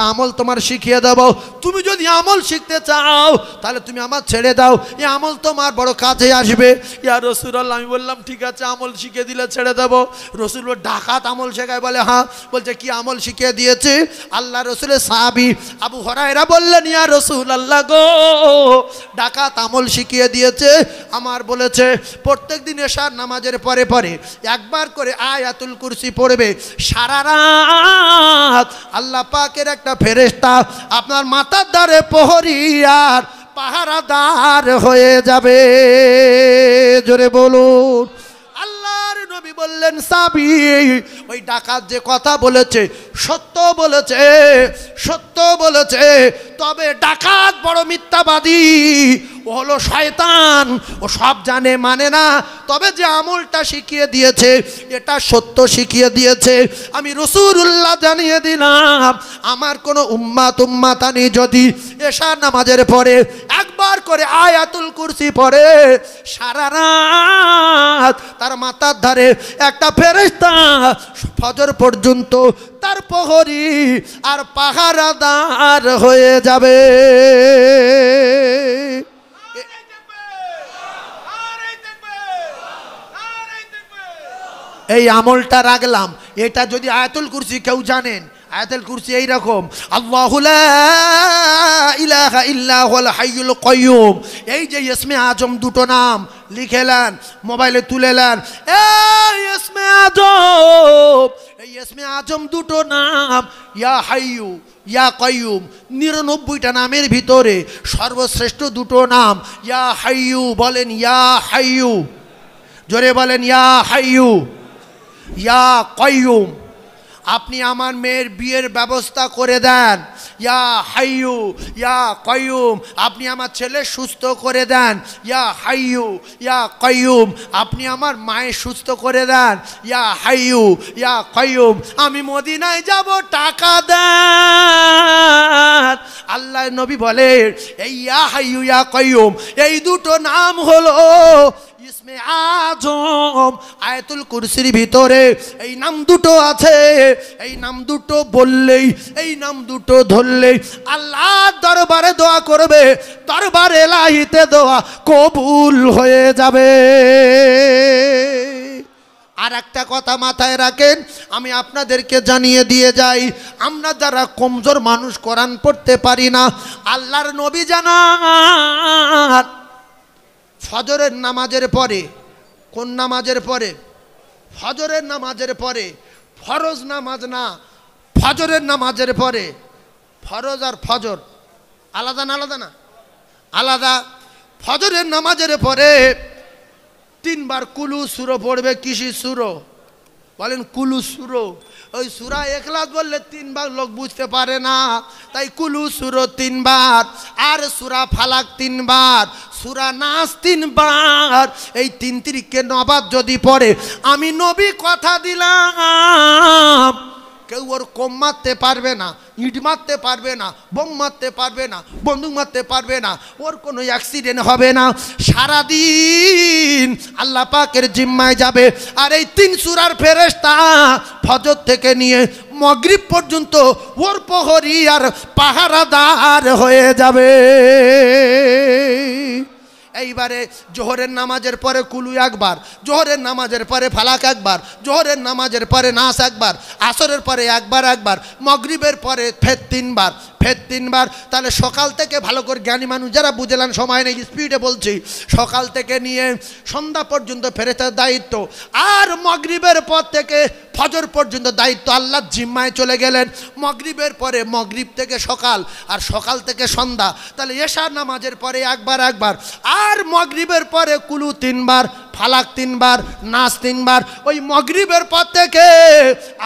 আমল তোমার শিখিয়ে দেব, তুমি যদি আমল শিখতে চাও তাহলে তুমি আমার ছেড়ে দাও, এই আমল তোমার বড় কাজে আসবে। ইয়া রাসূলুল্লাহ আমি বললাম ঠিক আছে, আমল শিখিয়ে দিলে ছেড়ে দেব। রসুল ডাকাত আমল শেখায়? বলে হ্যাঁ। বলছে কি আমল শিখিয়ে দিয়েছে? আল্লাহ রসুলের সাহাবী আবু হুরায়রা বললেন ইয়া রাসূলুল্লাহ গো, ডাকাত আমল শিখিয়ে দিয়েছে, আমার বলেছে প্রত্যেক দিন এশার নামাজের পরে পরে একবার করে আয়াতুল কুরসি পড়বে। সারা রাত আল্লাহ পাকের একটা ফেরেশতা আপনার মাথার ধারে প্রহরী আর পাহারাদার হয়ে যাবে। জোরে বলুন। আল্লাহর নবী বললেন সাহাবী ওই ডাকাত যে কথা বলেছে সত্য বলেছে, সত্য বলেছে, তবে ডাকাত বড় মিথ্যাবাদী, ও হলো শয়তান, ও সব জানে মানে না, তবে যে আমলটা শিখিয়ে দিয়েছে এটা সত্য শিখিয়ে দিয়েছে। আমি রাসূলুল্লাহ জানিয়ে দিলাম, আমার কোনো উম্মাতানি যদি এশার নামাজের পরে একবার করে আয়াতুল কুরসি পড়ে, সারা রাত তার মাথার ধারে একটা ফেরেশতা ফজর পর্যন্ত তার প্রহরী আর পাহারাদার হয়ে যাবে। এই আমলটা রাখলাম। এটা যদি আয়াতুল কুরসি কেউ জানেন, আয়াতুল কুরসি এই রকম, আল্লাহু লা ইলাহা ইল্লা হুয়াল হাইয়ুল কাইয়ুম, এই যে ইসমে আজম দুটো নাম লিখেলেন, মোবাইলে তুলেলেন, এই ইসমে আজম, এই ইসমে আজম দুটো নাম ইয়া হাইয়ু ইয়া কাইয়ুম, 99টা নামের ভিতরে সর্বশ্রেষ্ঠ দুটো নাম ইয়া হাইয়ু। বলেন ইয়া হাইয়ু, জোরে বলেন ইয়া হাইয়ু ইয়া কাইয়ুম। আপনি আমার মেয়ের বিয়ের ব্যবস্থা করে দেন, ইয়া হাইয়ু ইয়া কাইয়ুম। আপনি আমার ছেলে সুস্থ করে দেন, ইয়া হাইয়ু ইয়া কাইয়ুম। আপনি আমার মায়ের সুস্থ করে দেন, ইয়া হাইয়ু ইয়া কাইয়ুম। আমি মদিনায় যাব, টাকা দেন। আল্লাহ নবী বলে এই ইয়া হাইয়ু ইয়া কাইয়ুম এই দুটো নাম হলো ইসমে আজম। আয়াতুল কুরসির ভিতরে এই নাম দুটো আছে। এই নাম দুটো বললেই, এই নাম দুটো ধরলেই আল্লাহর দরবারে দোয়া করবে, দরবারে এলাহিতে দোয়া কবুল হয়ে যাবে। আর একটা কথা মাথায় রাখেন, আমি আপনাদেরকে জানিয়ে দিয়ে যাই, আমরা যারা কমজোর মানুষ, কোরআন পড়তে পারি না, আল্লাহর নবী জানান ফজরের নামাজের পরে, কোন নামাজের পরে? ফজরের নামাজের পরে, ফরজ নামাজ না, ফজরের নামাজের পরে। ফরজ আর ফজর আলাদা না? আলাদা না? আলাদা। ফজরের নামাজের পরে 3 বার কুলু সূরা পড়বে। কিসি সূরা? বলেন কুলু সূরা। ওই সূরা ইখলাস বললে 3 বার লোক বুঝতে পারে না, তাই কুলু সূরা 3 বার, আর সূরা ফালাক 3 বার, সূরা নাস 3 বার। এই 3 তিরিকে 9 বার যদি পড়ে, আমি নবী কথা দিলাম, কেউ ওর কম মারতে পারবে না, ইট মারতে পারবে না, বোম মারতে পারবে না, বন্দুক মারতে পারবে না, ওর কোনো অ্যাক্সিডেন্ট হবে না। সারাদিন আল্লাহ পাকের জিম্মায় যাবে। আর এই 3 সূরার ফেরেশতা ফজর থেকে নিয়ে মাগরিব পর্যন্ত ওর প্রহরী আর পাহারাদার হয়ে যাবে। এইবারে জোহরের নামাজের পরে কুলু একবার, জোহরের নামাজের পরে ফালাক একবার, জোহরের নামাজের পরে নাস একবার, আসরের পরে একবার, মাগরিবের পরে ফের 3 বার, ফের 3 বার। তাহলে সকাল থেকে, ভালো করে জ্ঞানী মানুষ যারা বুঝলেন, সময় নেই, স্পিডে বলছি, সকাল থেকে নিয়ে সন্ধ্যা পর্যন্ত ফেরেশতার দায়িত্ব, আর মাগরিবের পর থেকে ফজর পর্যন্ত দায়িত্ব আল্লাহর জিম্মায় চলে গেলেন। মাগরিবের পরে, মাগরিব থেকে সকাল, আর সকাল থেকে সন্ধ্যা, তাহলে এশার নামাজের পরে একবার, আর মাগরিবের পরে কুলু 3 বার, ফালাক 3 বার, নাস 3 বার। ওই মাগরিবের পর থেকে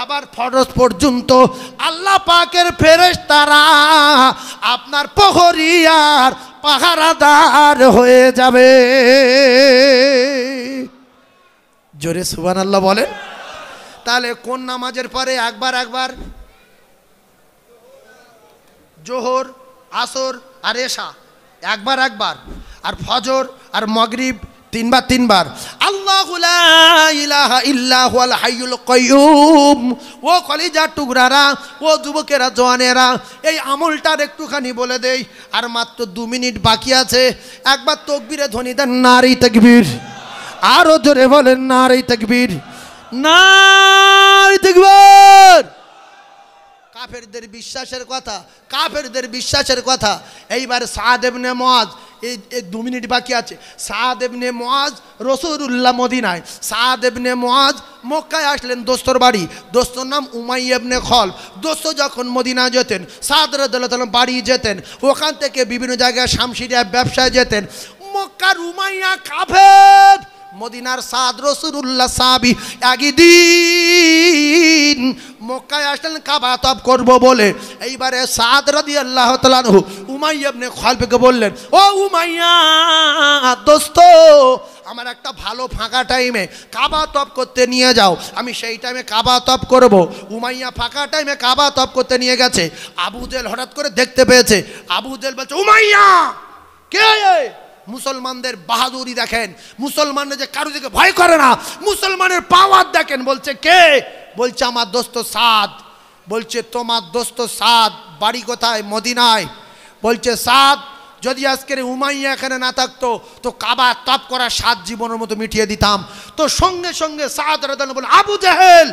আবার ফরজ পর্যন্ত আল্লাহ পাকের ফেরেশতারা আপনার প্রহরী আর পাহারাদার হয়ে যাবে। জোরে সুবহানাল্লাহ বলেন। তাহলে কোন নামাজের পরে একবার? জোহর, আসর আর এশা একবার, আর ফজর আর মাগরিব 3 বার। আল্লাহু লা ইলাহা ইল্লা হুয়াল হাইয়ুল কাইয়ুম। ও কলিজার টুকরারা, ও যুবকেরা, জওয়ানেরা, এই আমলটার একটুখানি বলে দেই, আর মাত্র 2 মিনিট বাকি আছে। একবার তাকবীরে ধ্বনি দেন, নারে তাকবীর। আরো জোরে বলেন, নারে তাকবীর, নারে তাকবীর। কাফেরদের বিশ্বাসের কথা, কাফেরদের বিশ্বাসের কথা। এইবার সাদ ইবনে মুআজ, এই 2 মিনিট বাকি আছে। সাদ ইবনে মুআজ রাসূলুল্লাহ মদিনায়, সাদ ইবনে মুআজ মক্কায় আসলেন দোস্তর বাড়ি, দোস্তর নাম উমাইয়া ইবনে খলফ। দোস্ত যখন মদিনা যেতেন, সাদ রাদিয়াল্লাহু তাআলা বাড়ি যেতেন, ওখান থেকে বিভিন্ন জায়গায় শামশিরিয়া ব্যবসায় যেতেন। মক্কার উমাইয়া কাফের, মদিনার সাদ রাসূলুল্লাহ সাহাবী। একদিন দিন মক্কায় আসলেন কাবা তওয়াফ করব বলে। এইবারে সাদ রাদিয়াল্লাহু তাআলা আনহু উমাইয়া ইবনে খালফকে বললেন, ও উমাইয়া দোস্ত, আমার একটা ভালো ফাঁকা টাইমে কাবা তওয়াফ করতে নিয়ে যাও, আমি সেই টাইমে কাবা তওয়াফ করব। উমাইয়া ফাঁকা টাইমে কাবা তওয়াফ করতে নিয়ে গেছে। আবু জেহেল হঠাৎ করে দেখতে পেয়েছে। আবু জেহেল বলছে, উমাইয়া কে? মুসলমানদের বাহাদুরি দেখেন, মুসলমানরা যে কারো দিকে ভয় করে না, মুসলমানের পাওয়ার দেখেন। বলছে কে? বলছে আমার দোস্ত সাদ। বলছে তোমার দোস্ত সাদ বাড়ি কোথায়? মদিনায়। বলছে সাদ, যদি আজকের উমাইয়া এখানে না থাকতো তো কাবা তওয়াফ করা 7 জীবনের মতো মিটিয়ে দিতাম। তো সঙ্গে সঙ্গে সাদ রাদিয়াল্লাহু বলে, আবু জেহেল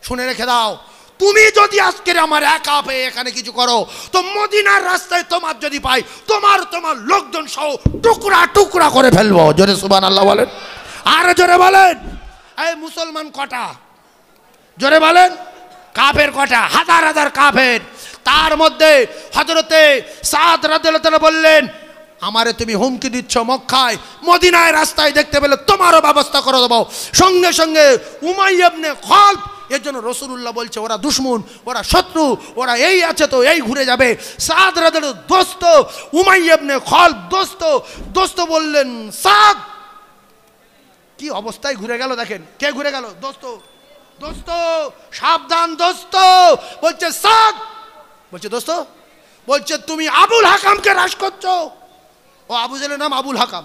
শুনে রেখে দাও, তুমি যদি আজকের আমার একা পেয়ে এখানে কিছু করো তো মদিনার রাস্তায় তোমার যদি পাই, তোমার লোকজন সহ টুকরা টুকরা করে ফেলবো। জোরে সুবহানাল্লাহ বলেন, আর জোরে বলেন। এই মুসলমান কটা? জোরে বলেন। কাফের কটা? হাজার হাজার কাফের। তার মধ্যে হযরতে সাদ রাদিয়াল্লাহু তাআলা বললেন, আমারে তুমি হুমকি দিচ্ছ মক্কায় মদিনায় রাস্তায় দেখতে পেলে তোমারও ব্যবস্থা করে দেবো। সঙ্গে সঙ্গে উমাইয়া ইবনে খালফ, এর জন্য রাসূলুল্লাহ বলছে ওরা দুশমন, ওরা শত্রু, ওরা এই আছে তো এই ঘুরে যাবে। সাদ রাদিয়াল্লাহু দোস্ত, উমাইয়া ইবনে খালফ দোস্ত বললেন, সাদ কি অবস্থায় ঘুরে গেল দেখেন। কে ঘুরে গেল? দোস্ত সাবধান দোস্ত। বলছে সাদ, বলছে দোস্ত, বলছে তুমি আবুল হাকামকে হ্রাস করছো। ও আবু জেহেলের নাম আবুল হাকাম।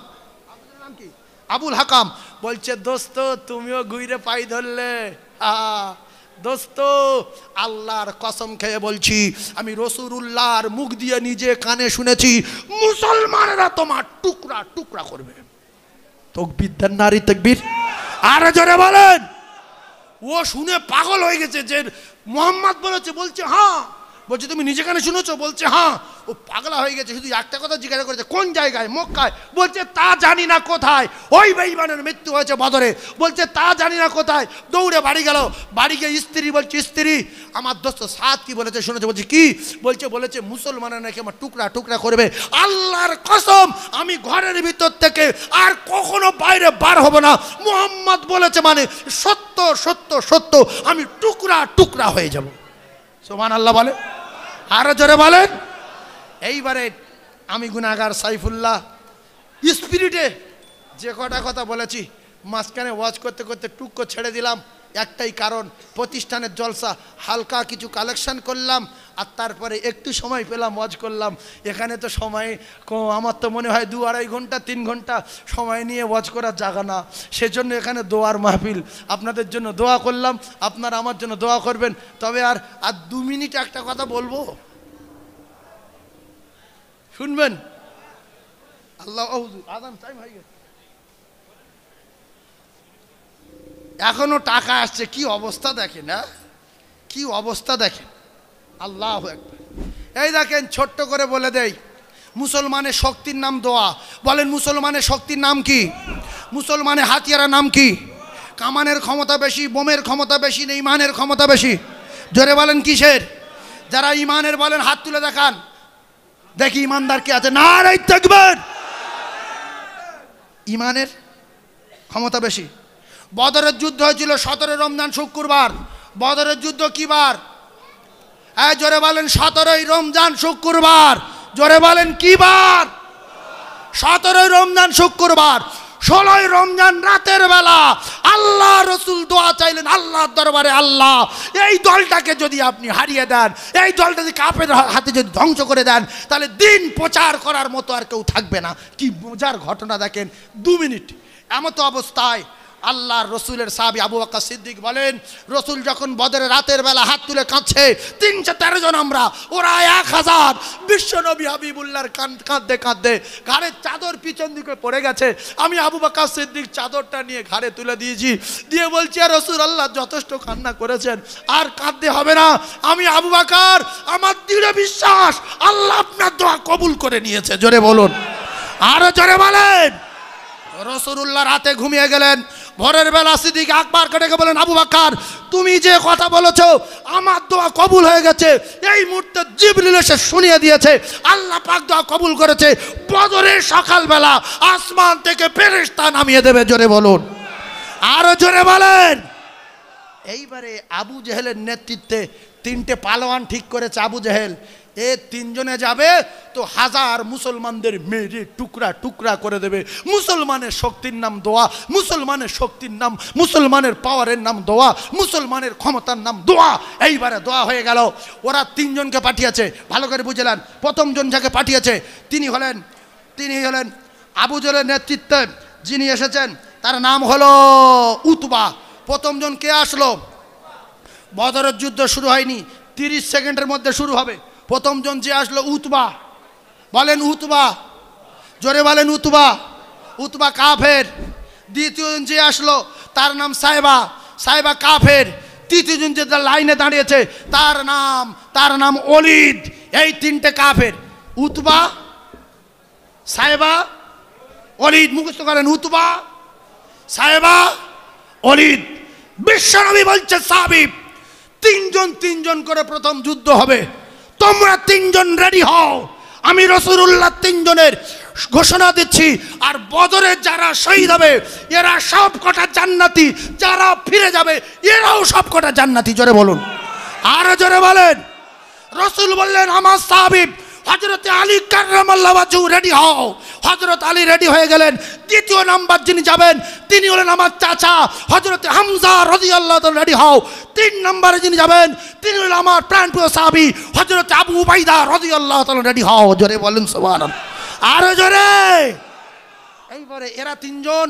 আবুল নাম কি? আবুল হাকাম। বলছে দোস্ত তুমিও ঘুরে পাই ধরলে। দোস্ত আল্লাহর কসম খেয়ে বলছি, আমি রাসূলুল্লাহর মুখ দিয়ে নিজে কানে শুনেছি, মুসলমানেরা তোমার টুকরা টুকরা করবে। তাকবীর দেন নারী তাকবীর, আর জোরে বলেন। ও শুনে পাগল হয়ে গেছে যে মুহাম্মদ বলেছে। বলছে হ্যাঁ। বলছে তুমি নিজে কানে শুনেছো? বলছে হ্যাঁ। ও পাগলা হয়ে গেছে, শুধু একটা কথা জিজ্ঞাসা করেছে, কোন জায়গায়? মক্কায়। বলছে তা জানি না কোথায়। ওই বেঈমানের মৃত্যু হয়েছে বদরে। বলছে তা জানি না কোথায়। দৌড়ে বাড়ি গেল। বাড়ি গিয়ে স্ত্রী বলছে, স্ত্রী আমার দোস্ত সাদ কি বলেছে শুনেছে? বলছে কি? বলছে মুসলমানরা নাকি আমার টুকরা টুকরা করবে। আল্লাহর কসম আমি ঘরের ভিতর থেকে আর কখনো বাইরে বার হব না। মুহাম্মদ বলেছে মানে সত্য সত্য সত্য, আমি টুকরা টুকরা হয়ে যাব। সুবহানাল্লাহ বলে, আরো জোরে বলেন। এইবারে আমি গুনাহগার সাইফুল্লাহ স্পিরিটে যে কটা কথা বলেছি, মাঝখানে ওয়াজ করতে করতে টুকরো ছেড়ে দিলাম। একটাই কারণ, প্রতিষ্ঠানের জলসা, হালকা কিছু কালেকশন করলাম আর তারপরে একটু সময় পেলাম, ওয়াজ করলাম। এখানে তো সময় আমার তো মনে হয় 2-2.5 ঘন্টা 3 ঘন্টা সময় নিয়ে ওয়াজ করার জায়গা না। সেজন্য এখানে দোয়ার মাহফিল, আপনাদের জন্য দোয়া করলাম, আপনারা আমার জন্য দোয়া করবেন। তবে আর 2 মিনিট একটা কথা বলবো, শুনবেন? আল্লাহ আযান টাইম হয়ে গেছে, এখনো টাকা আসছে। কি অবস্থা দেখেন, হ্যাঁ কি অবস্থা দেখেন। আল্লাহু আকবার। এই দেখেন ছোট্ট করে বলে দেই, মুসলমানের শক্তির নাম দোয়া। বলেন মুসলমানের শক্তির নাম কি? মুসলমানের হাতিয়ারের নাম কি? কামানের ক্ষমতা বেশি, বোমের ক্ষমতা বেশি না ইমানের ক্ষমতা বেশি? জোরে বলেন কিসের? যারা ইমানের বলেন হাত তুলে দেখান, দেখি ইমানদার কে আছে। নারে তাকবীর। ইমানের ক্ষমতা বেশি। বদরের যুদ্ধ হয়েছিল 17 রমজান শুক্রবার। বদরের যুদ্ধ কি বার? জোরে বলেন 17 রমজান শুক্রবার। জোরে বলেন কি বার? 17 রমজান শুক্রবার। 16 রমজান রাতের বেলা আল্লাহ রসুল দোয়া চাইলেন আল্লাহর দরবারে, আল্লাহ এই দলটাকে যদি আপনি হারিয়ে দেন, এই দলটা যদি কাফের হাতে যদি ধ্বংস করে দেন, তাহলে দিন প্রচার করার মতো আর কেউ থাকবে না। কি মজার ঘটনা দেখেন। 2 মিনিট এমতো অবস্থায় আল্লাহর রসুলের সাহাবী আবু বকর সিদ্দিক বলেন, রসুল যখন বদরের রাতের বেলা হাত তুলে কাঁদছে, 313 জন আমরা, ওরা 1000। বিশ্বনবী হাবিবুল্লাহর কাঁদতে কাঁদতে ঘাড়ের চাদর পিছন দিকে পড়ে গেছে। আমি আবু বকর সিদ্দিক চাদরটা নিয়ে ঘাড়ে তুলে দিয়েছি, দিয়ে বলছি আর রসুল আল্লাহ যথেষ্ট কান্না করেছেন, আর কাঁদতে হবে না। আমি আবু বকর, আমার দৃঢ় বিশ্বাস আল্লাহ আপনার দোয়া কবুল করে নিয়েছে। জোরে বলুন, আরো জোরে বলেন। রাসূলুল্লাহ রাতে ঘুমিয়ে গেলেন। ভোরের বেলা সিদ্দিক আকবরকে ডেকে বলেন, আবু বকর তুমি যে কথা বলেছো আমার দোয়া কবুল হয়ে গেছে। এই মুহূর্তে জিবরিল এসে শুনিয়ে দিয়েছে আল্লাহ পাক দোয়া কবুল করেছে। বদরের সকালবেলা আসমান থেকে ফেরেশতা নামিয়ে দেবে। জোরে বলুন, আরো জোরে বলেন। এইবারে আবু জেহেলের নেতৃত্বে তিনটে পালোয়ান ঠিক করেছে আবু জেহেল, এ তিনজনে যাবে তো হাজার মুসলমানদের মেরে টুকরা টুকরা করে দেবে। মুসলমানের শক্তির নাম দোয়া, মুসলমানের শক্তির নাম, মুসলমানের পাওয়ারের নাম দোয়া, মুসলমানের ক্ষমতার নাম দোয়া। এইবারে দোয়া হয়ে গেল। ওরা তিনজনকে পাঠিয়েছে, ভালো করে বুঝলেন। প্রথম জন যাকে পাঠিয়েছে তিনি হলেন আবু জেহেলের নেতৃত্বে যিনি এসেছেন তার নাম হলো উতবা। প্রথম জন কে আসলো? বদরের যুদ্ধ শুরু হয়নি, 30 সেকেন্ডের মধ্যে শুরু হবে। প্রথম জন যে আসলো উতবা, বলেন উতবা, জোরে বলেন উতবা। উতবা কাফের। দ্বিতীয় জন যে আসলো তার নাম সাইবা, সাইবা কাফের। তৃতীয় জন যে লাইনে দাঁড়িয়েছে তার নাম ওলিদ। এই তিনটে কাফের, উতবা, সাইবা, ওলিদ। মুখস্থ করেন, উতবা, সাইবা, ওলিদ। বিশ্বনবী বলছে সাহাবী তিনজন করে প্রথম যুদ্ধ হবে, তোমরা তিনজন রেডি হও। আমি রাসূলুল্লাহ তিনজনের ঘোষণা দিচ্ছি। আর বদরে যারা শহীদ হবে এরা সব কটা জান্নাতি, যারা ফিরে যাবে এরাও সব কটা জান্নাতি। জোরে বলুন, আরো জোরে বলেন। রাসূল বললেন আমার সাহাবী হযরত আলী কাররামাল্লাহু ওয়াজহু রেডি হও। হযরত আলী রেডি হয়ে গেলেন। দ্বিতীয় নাম্বার যিনি যাবেন তিনি হলেন আমার চাচা হযরত হামজা রাদিয়াল্লাহু তাআলা, রেডি হও। 3 নম্বরে যিনি যাবেন তিনি হলেন আমার প্রাণপ্রিয় সাহাবী হযরত আবু উবাইদা রাদিয়াল্লাহু তাআলা, রেডি হও। জোরে বলেন সুবহানাল্লাহ, আরো জোরে। এইবারে এরা তিনজন,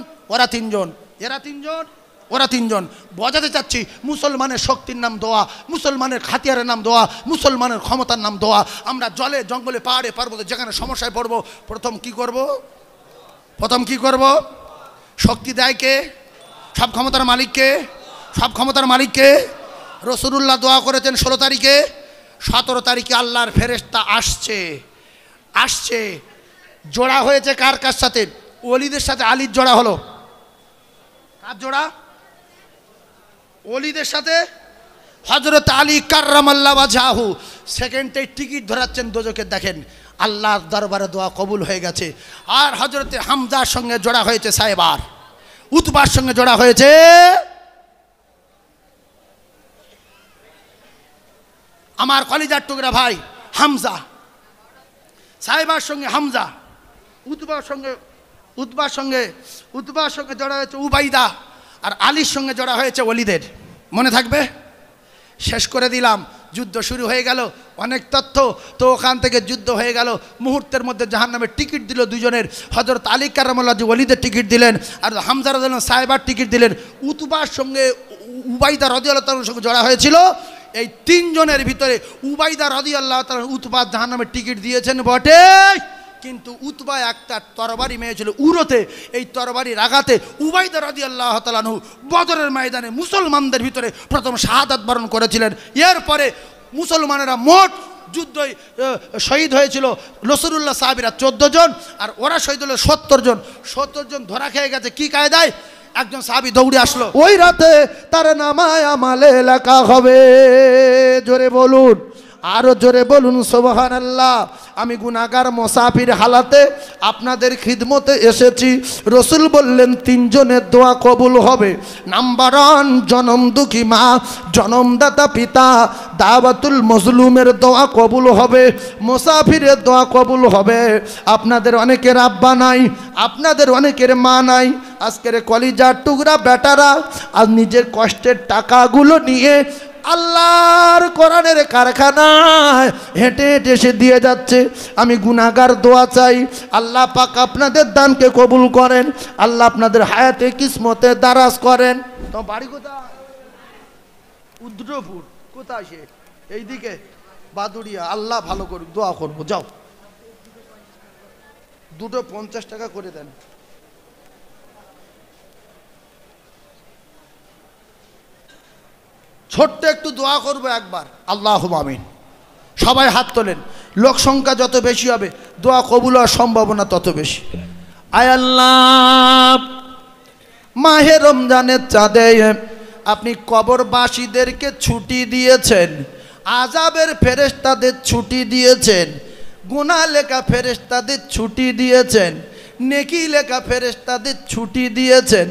ওরা তিনজন বোঝাতে চাচ্ছি মুসলমানের শক্তির নাম দোয়া, মুসলমানের হাতিয়ারের নাম দোয়া, মুসলমানের ক্ষমতার নাম দোয়া। আমরা জলে জঙ্গলে পাহাড়ে পর্বতে যেখানে সমস্যায় পড়বো প্রথম কি করব? শক্তি দেয় কে? সব ক্ষমতার মালিককে। রাসূলুল্লাহ দোয়া করেছেন 16 তারিখে। 17 তারিখে আল্লাহর ফেরেশতা আসছে। জোড়া হয়েছে কার সাথে? ওলিদের সাথে আলীর জোড়া হলো। কার জোড়া? ওলিদের সাথে হযরত আলী কাররামাল্লাহু ওয়াজহু। সেকেন্ডে টিকিট ধরাচ্ছেন দোজখের। দেখেন আল্লাহর দরবারে দোয়া কবুল হয়ে গেছে। আর হযরত হামজার সঙ্গে জোড়া হয়েছে সাইবার, উতবার সঙ্গে জোড়া হয়েছে আমার কলিজার টুকরা ভাই হামজা। সাইবার সঙ্গে হামজা, উতবার সঙ্গে জোড়া হয়েছে উবাইদা, আর আলীর সঙ্গে জোড়া হয়েছে ওলিদের। মনে থাকবে? শেষ করে দিলাম। যুদ্ধ শুরু হয়ে গেল, অনেক তথ্য। তো ওখান থেকে যুদ্ধ হয়ে গেল, মুহূর্তের মধ্যে জাহান্নামের টিকিট দিল দুজনের। হযরত আলী কাররামাল্লাহু ওয়াজহু ওলিদের টিকিট দিলেন, আর হামজা রাদিয়াল্লাহু আনহু সাইবার টিকিট দিলেন। উতবার সঙ্গে উবাইদা রাদিয়াল্লাহু তাআলার সঙ্গে জোড়া হয়েছিল। এই তিনজনের ভিতরে উবাইদা রাদিয়াল্লাহু তাআলা উতবা জাহান্নামের টিকিট দিয়েছেন বটে, কিন্তু উতবা একটা তরবারি মেরেছিল উরোতে। এই তরবারির আঘাতে উবাইদা রাদিয়াল্লাহু তাআলা আনহু বদরের ময়দানে মুসলমানদের ভিতরে প্রথম শাহাদাত বরণ করেছিলেন। এরপরে মুসলমানেরা মোট যুদ্ধই শহীদ হয়েছিল রাসূলুল্লাহ সাহাবীরা 14 জন, আর ওরা শহীদ হলো 70 জন। 70 জন ধরা খেয়ে গেছে। কি কায়দায়? একজন সাহাবী দৌড়ে আসলো, ওই রাতে তার নামায় আমালে লেখা হবে। জোরে বলুন, আরো জোরে বলুন সুবহানাল্লাহ। আমি গুনাহগার মুসাফির হালাতে আপনাদের খিদমতে এসেছি। রাসূল বললেন 3 জনের দোয়া কবুল হবে। নাম্বার 1 জনম দুঃখী মা, জনমদাতা পিতা। দাওয়াতুল মজলুমের দোয়া কবুল হবে, মুসাফিরের দোয়া কবুল হবে। আপনাদের অনেকের আব্বা নাই, আপনাদের অনেকের মা নাই। আজকের কলিজার টুকরা বেটারা আর নিজের কষ্টের টাকাগুলো নিয়ে আল্লাহর কোরআনের কারখানায় হেঁটে হেঁটে এসে দিয়ে যাচ্ছে। আমি গুনাহগার দোয়া চাই, আল্লাহ পাক আপনাদের দানকে কবুল করেন, আল্লাহ আপনাদের হায়াতে কিসমতে দারাজ করেন। তো বাড়ি কোথায়? উদ্রপুর। কোথায় সে? এইদিকে বাদুড়িয়া। আল্লাহ ভালো করুক, দোয়া করবো। যাও, 2টো 50 টাকা করে দেন। ছোট্ট একটু দোয়া করবো একবার। আল্লাহুম্মা আমিন। সবাই হাত তোলেন। লোক সংখ্যা যত বেশি হবে দোয়া কবুল হওয়ার সম্ভাবনা তত বেশি। আয় আল্লাহ, মাহে রমজানের চাঁদে আপনি কবরবাসীদেরকে ছুটি দিয়েছেন, আযাবের ফেরেশতাদের ছুটি দিয়েছেন, গুনাহ লেখা ফেরেশতাদের ছুটি দিয়েছেন। নেকি লেখা ফেরেশতাদের ছুটি দিয়েছেন।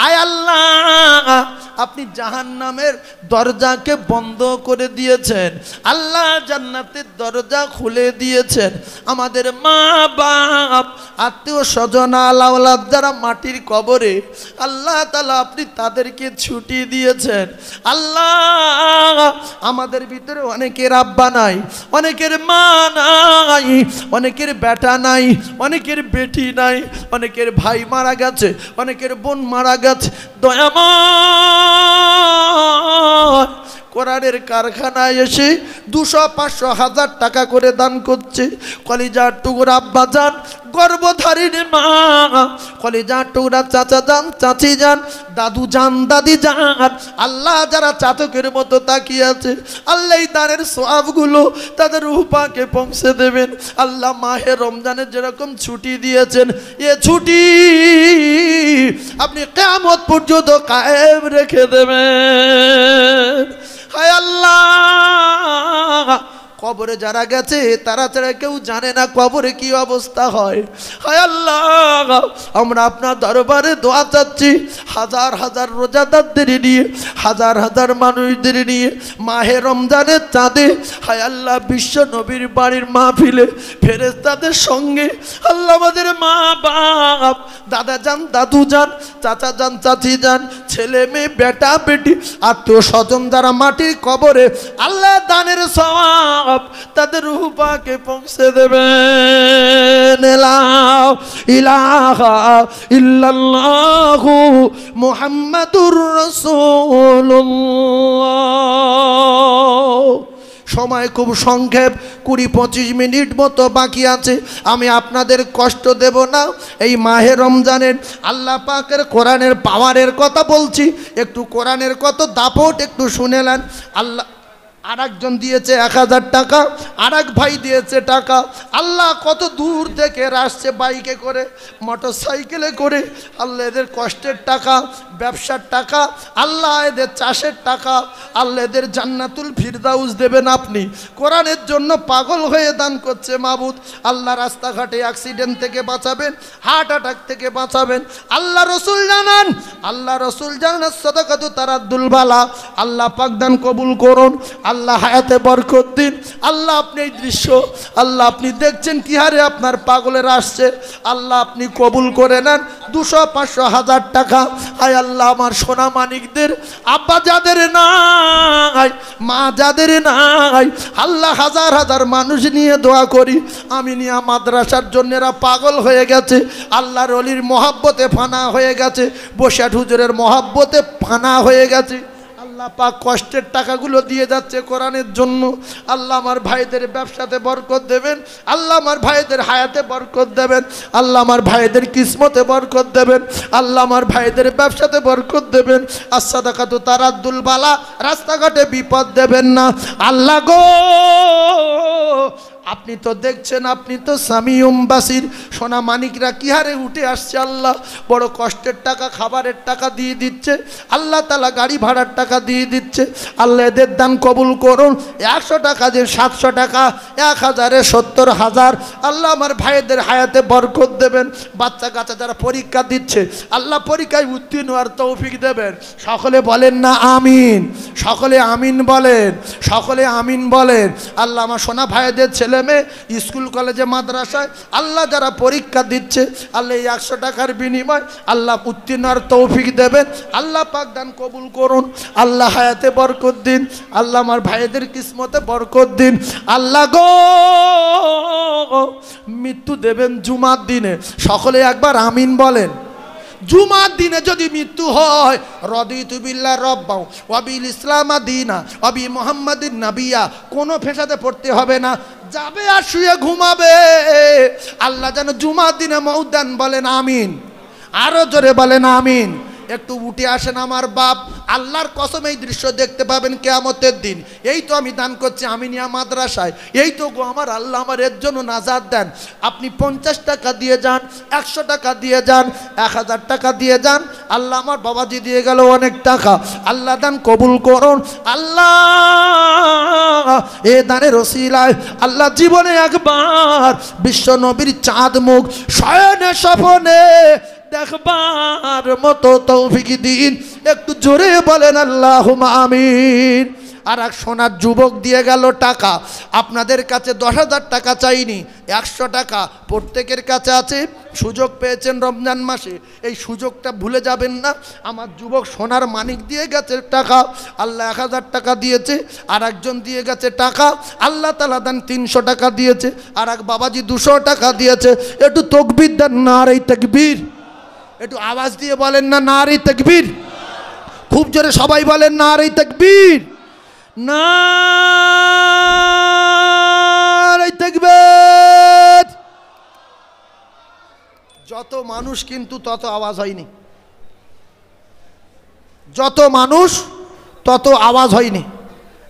আয় আল্লাহ, আপনি জাহান্নামের দরজাকে বন্ধ করে দিয়েছেন, আল্লাহ জান্নাতের দরজা খুলে দিয়েছেন। আমাদের মা বাপ, আত্মীয় স্বজন, আওলাদ যারা মাটির কবরে, আল্লাহ তাআলা আপনি তাদেরকে ছুটি দিয়েছেন। আল্লাহ, আমাদের ভিতরে অনেকের আব্বা নাই, অনেকের মা নাই, অনেকের বেটা নাই, অনেকের বেটি নাই, অনেকের ভাই মারা গেছে, অনেকের বোন মারা গেছে। দয়াময় কোরআনের কারখানায় এসে 200, 500, 1000 টাকা করে দান করছে। কলিজার টুকরা আব্বা যান, গর্ভধারিণী মা, কলিজার টুকরা চাচা যান, চাচি যান, দাদু যান, দাদি যান, আল্লাহ যারা চাতকের মতো তাকিয়ে আছে, আল্লাহ দানের সওয়াবগুলো তাদের রূহ পাকে পৌঁছে দেবেন। আল্লাহ মাহে রমজানের যেরকম ছুটি দিয়েছেন, এ ছুটি আপনি কিয়ামত পর্যন্ত কায়েম রেখে দেবেন। হায় আল্লাহ, কবরে যারা গেছে তারা ছাড়া কেউ জানে না কবরে কি অবস্থা হয়। হায় আল্লাহ, আমরা আপনার দরবারে দোয়া চাচ্ছি, হাজার হাজার রোজাদারদের নিয়ে, হাজার হাজার মানুষদের নিয়ে মাহে রমজানের চাঁদে, হায় আল্লাহ, বিশ্ব নবীর বাড়ির মাহফিলে ফেরেশতাদের সঙ্গে আল্লাহ আমাদের মা বাপ, দাদা যান, দাদু যান, চাচা যান, চাচি যান, ছেলে মেয়ে, বেটা বেটি, আত্মীয় স্বজন যারা মাটির কবরে, আল্লাহ দানের সওয়াব তাদের রূহ পাকে পৌঁছে দেবেন। লা ইলাহা ইল্লাল্লাহু মুহাম্মাদুর রাসূলুল্লাহ। সময় খুব সংক্ষেপ, 20-25 মিনিট মতো বাকি আছে। আমি আপনাদের কষ্ট দেব না। এই মাহে রমজানের আল্লাহ পাকের কোরআনের পাওয়ারের কথা বলছি, একটু কোরআনের কত দাপট একটু শুনেলেন। আল্লাহ আরেকজন দিয়েছে 1000 টাকা, আরেক ভাই দিয়েছে টাকা। আল্লাহ কত দূর থেকে আসছে বাইকে করে, মোটর সাইকেলে করে। আল্লাহ এদের কষ্টের টাকা, ব্যবসার টাকা, আল্লাহ এদের চাষের টাকা, আল্লাহ এদের জান্নাতুল ফিরদাউস দেবেন। আপনি কোরআনের জন্য পাগল হয়ে দান করছে মাবুদ। আল্লাহ রাস্তাঘাটে অ্যাক্সিডেন্ট থেকে বাঁচাবেন, হার্ট অ্যাটাক থেকে বাঁচাবেন। আল্লাহ রসুল জানান, আল্লাহ রসুল জানান সাদাকাতু তারাদ্দুল বালা। আল্লাহ পাক দান কবুল করুন, আল্লাহ হায়াতে বরকত দিন। আল্লাহ আপনি এই দৃশ্য আল্লাহ আপনি দেখছেন কি হারে আপনার পাগলের আসছে, আল্লাহ আপনি কবুল করে নেন। 200, 500, 1000 টাকা। আয় আল্লাহ, আমার সোনা মানিকদের আব্বা যাদের নাই, মা যাদের নাই, আল্লাহ হাজার হাজার মানুষ নিয়ে দোয়া করি। আমি নিয়া মাদ্রাসার জন্য এরা পাগল হয়ে গেছে, আল্লাহর ওলির মহাব্বতে ফানা হয়ে গেছে, বসিয়াট হুজুরের মহাব্বতে ফানা হয়ে গেছে। আল্লাহ পাক কষ্টের টাকাগুলো দিয়ে যাচ্ছে কোরআনের জন্য। আল্লাহ আমার ভাইদের ব্যবসাতে বরকত দেবেন, আল্লাহ আমার ভাইদের হায়াতে বরকত দেবেন, আল্লাহ আমার ভাইদের কিসমতে বরকত দেবেন, আল্লাহ আমার ভাইদের ব্যবসাতে বরকত দেবেন। as-সাদাকাতু তারাদ্দুল বালা, রাস্তাঘাটে বিপদ দেবেন না আল্লাহ গো। আপনি তো দেখছেন, আপনি তো সামিউম বাসির। সোনা মানিকরা কি হারে উঠে আসছে, আল্লাহ বড় কষ্টের টাকা, খাবারের টাকা দিয়ে দিচ্ছে, আল্লাহ তাআলা গাড়ি ভাড়ার টাকা দিয়ে দিচ্ছে। আল্লাহ এদের দান কবুল করুন। 100 টাকা যে 700 টাকা, 1000-এ 70,000। আল্লাহ আমার ভাইদের হায়াতে বরকত দেবেন। বাচ্চা কাচ্চা যারা পরীক্ষা দিচ্ছে, আল্লাহ পরীক্ষায় উত্তীর্ণ হওয়ার তৌফিক দেবেন। সকলে বলেন না আমিন, সকলে আমিন বলেন, সকলে আমিন বলেন। আল্লাহ আমার সোনা ভাইদের ছেলে মেয়ে স্কুল কলেজে মাদ্রাসায় আল্লাহ যারা পরীক্ষা দিচ্ছে, আল্লাহ এই 100 টাকার বিনিময় আল্লাহ উত্তীর্ণর তৌফিক দেবেন। আল্লাহ পাক দান কবুল করুন। আল্লাহ হায়াতে বরকত দিন, আল্লাহ আমার ভাইদের কিসমতে বরকত দিন। আল্লাহ গো মৃত্যু দেবেন জুমার দিনে, সকলে একবার আমিন বলেন। জুমার দিনে যদি মৃত্যু হয়, রদিতু বিল্লাহ রব্বাও ওয়া বিল ইসলাম দীনা ওয়া বি মুহাম্মাদিন নাবিয়্যা, কোনো ফেসাতে পড়তে হবে না, যাবে আর শুয়ে ঘুমাবে। আল্লাহ যেন জুমার দিনে মওত দেন, বলেন আমিন। আরো জোরে বলেন আমিন। একটু উঠে আসেন আমার বাপ, আল্লাহর কসম এই দৃশ্য দেখতে পাবেন কিয়ামতের দিন। এই তো আমি দান করছি আমিনিয়া মাদ্রাসায়, এই তো গো আমার আল্লাহ আমার এর জন্য নাজাত দেন। আপনি 50 টাকা দিয়ে যান, 100 টাকা দিয়ে যান, 1000 টাকা দিয়ে যান, আল্লাহ আমার বাবাজি দিয়ে গেল অনেক টাকা, আল্লাহ দান কবুল করুন। আল্লাহ এ দানের ওসিলায় আল্লাহ জীবনে একবার বিশ্ব নবীর চাঁদ মুখ শয়নে স্বপনে দেখবার মতো তৌফিক দিন। একটু জোরে বলেন আল্লাহুম্মা আমিন। আর এক সোনার যুবক দিয়ে গেল টাকা, আপনাদের কাছে 10,000 টাকা চাইনি, 100 টাকা প্রত্যেকের কাছে আছে। সুযোগ পেয়েছেন রমজান মাসে, এই সুযোগটা ভুলে যাবেন না। আমার যুবক সোনার মানিক দিয়ে গেছে টাকা, আল্লাহ 1000 টাকা দিয়েছে। আর একজন দিয়ে গেছে টাকা, আল্লাহ তাআলা দেন 300 টাকা দিয়েছে। আর এক বাবাজি 200 টাকা দিয়েছে। একটু তাকবীর দেন, নারে তাকবীর। একটু আওয়াজ দিয়ে বলেন না নারে তাকবীর। খুব জোরে সবাই বলেন নারে তাকবীর, নারে তাকবীর। যত মানুষ কিন্তু তত আওয়াজ হয়নি, যত মানুষ তত আওয়াজ হয়নি।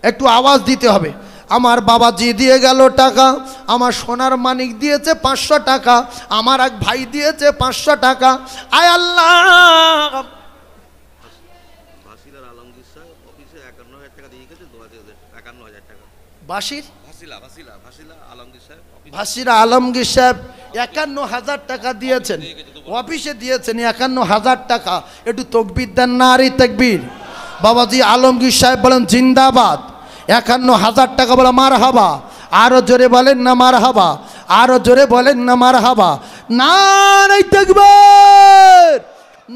একটু আওয়াজ দিতে হবে। আমার বাবাজি দিয়ে গেল টাকা, আমার সোনার মানিক দিয়েছে 500 টাকা, আমার এক ভাই দিয়েছে 500 টাকা। আয় আল্লাহ, ভাসিরা আলমগীর সাহেব 51,000 টাকা দিয়েছেন, অফিসে দিয়েছেন 51,000 টাকা। একটু তাকবীর দেন, নারে তাকবীর। বাবাজি আলমগীর সাহেব বলেন জিন্দাবাদ। 51,000 টাকা বলে মারহাবা। আরো জোরে বলেন না মারহাবা, আরো জোরে বলেন না মারহাবা। নারে তাকবীর,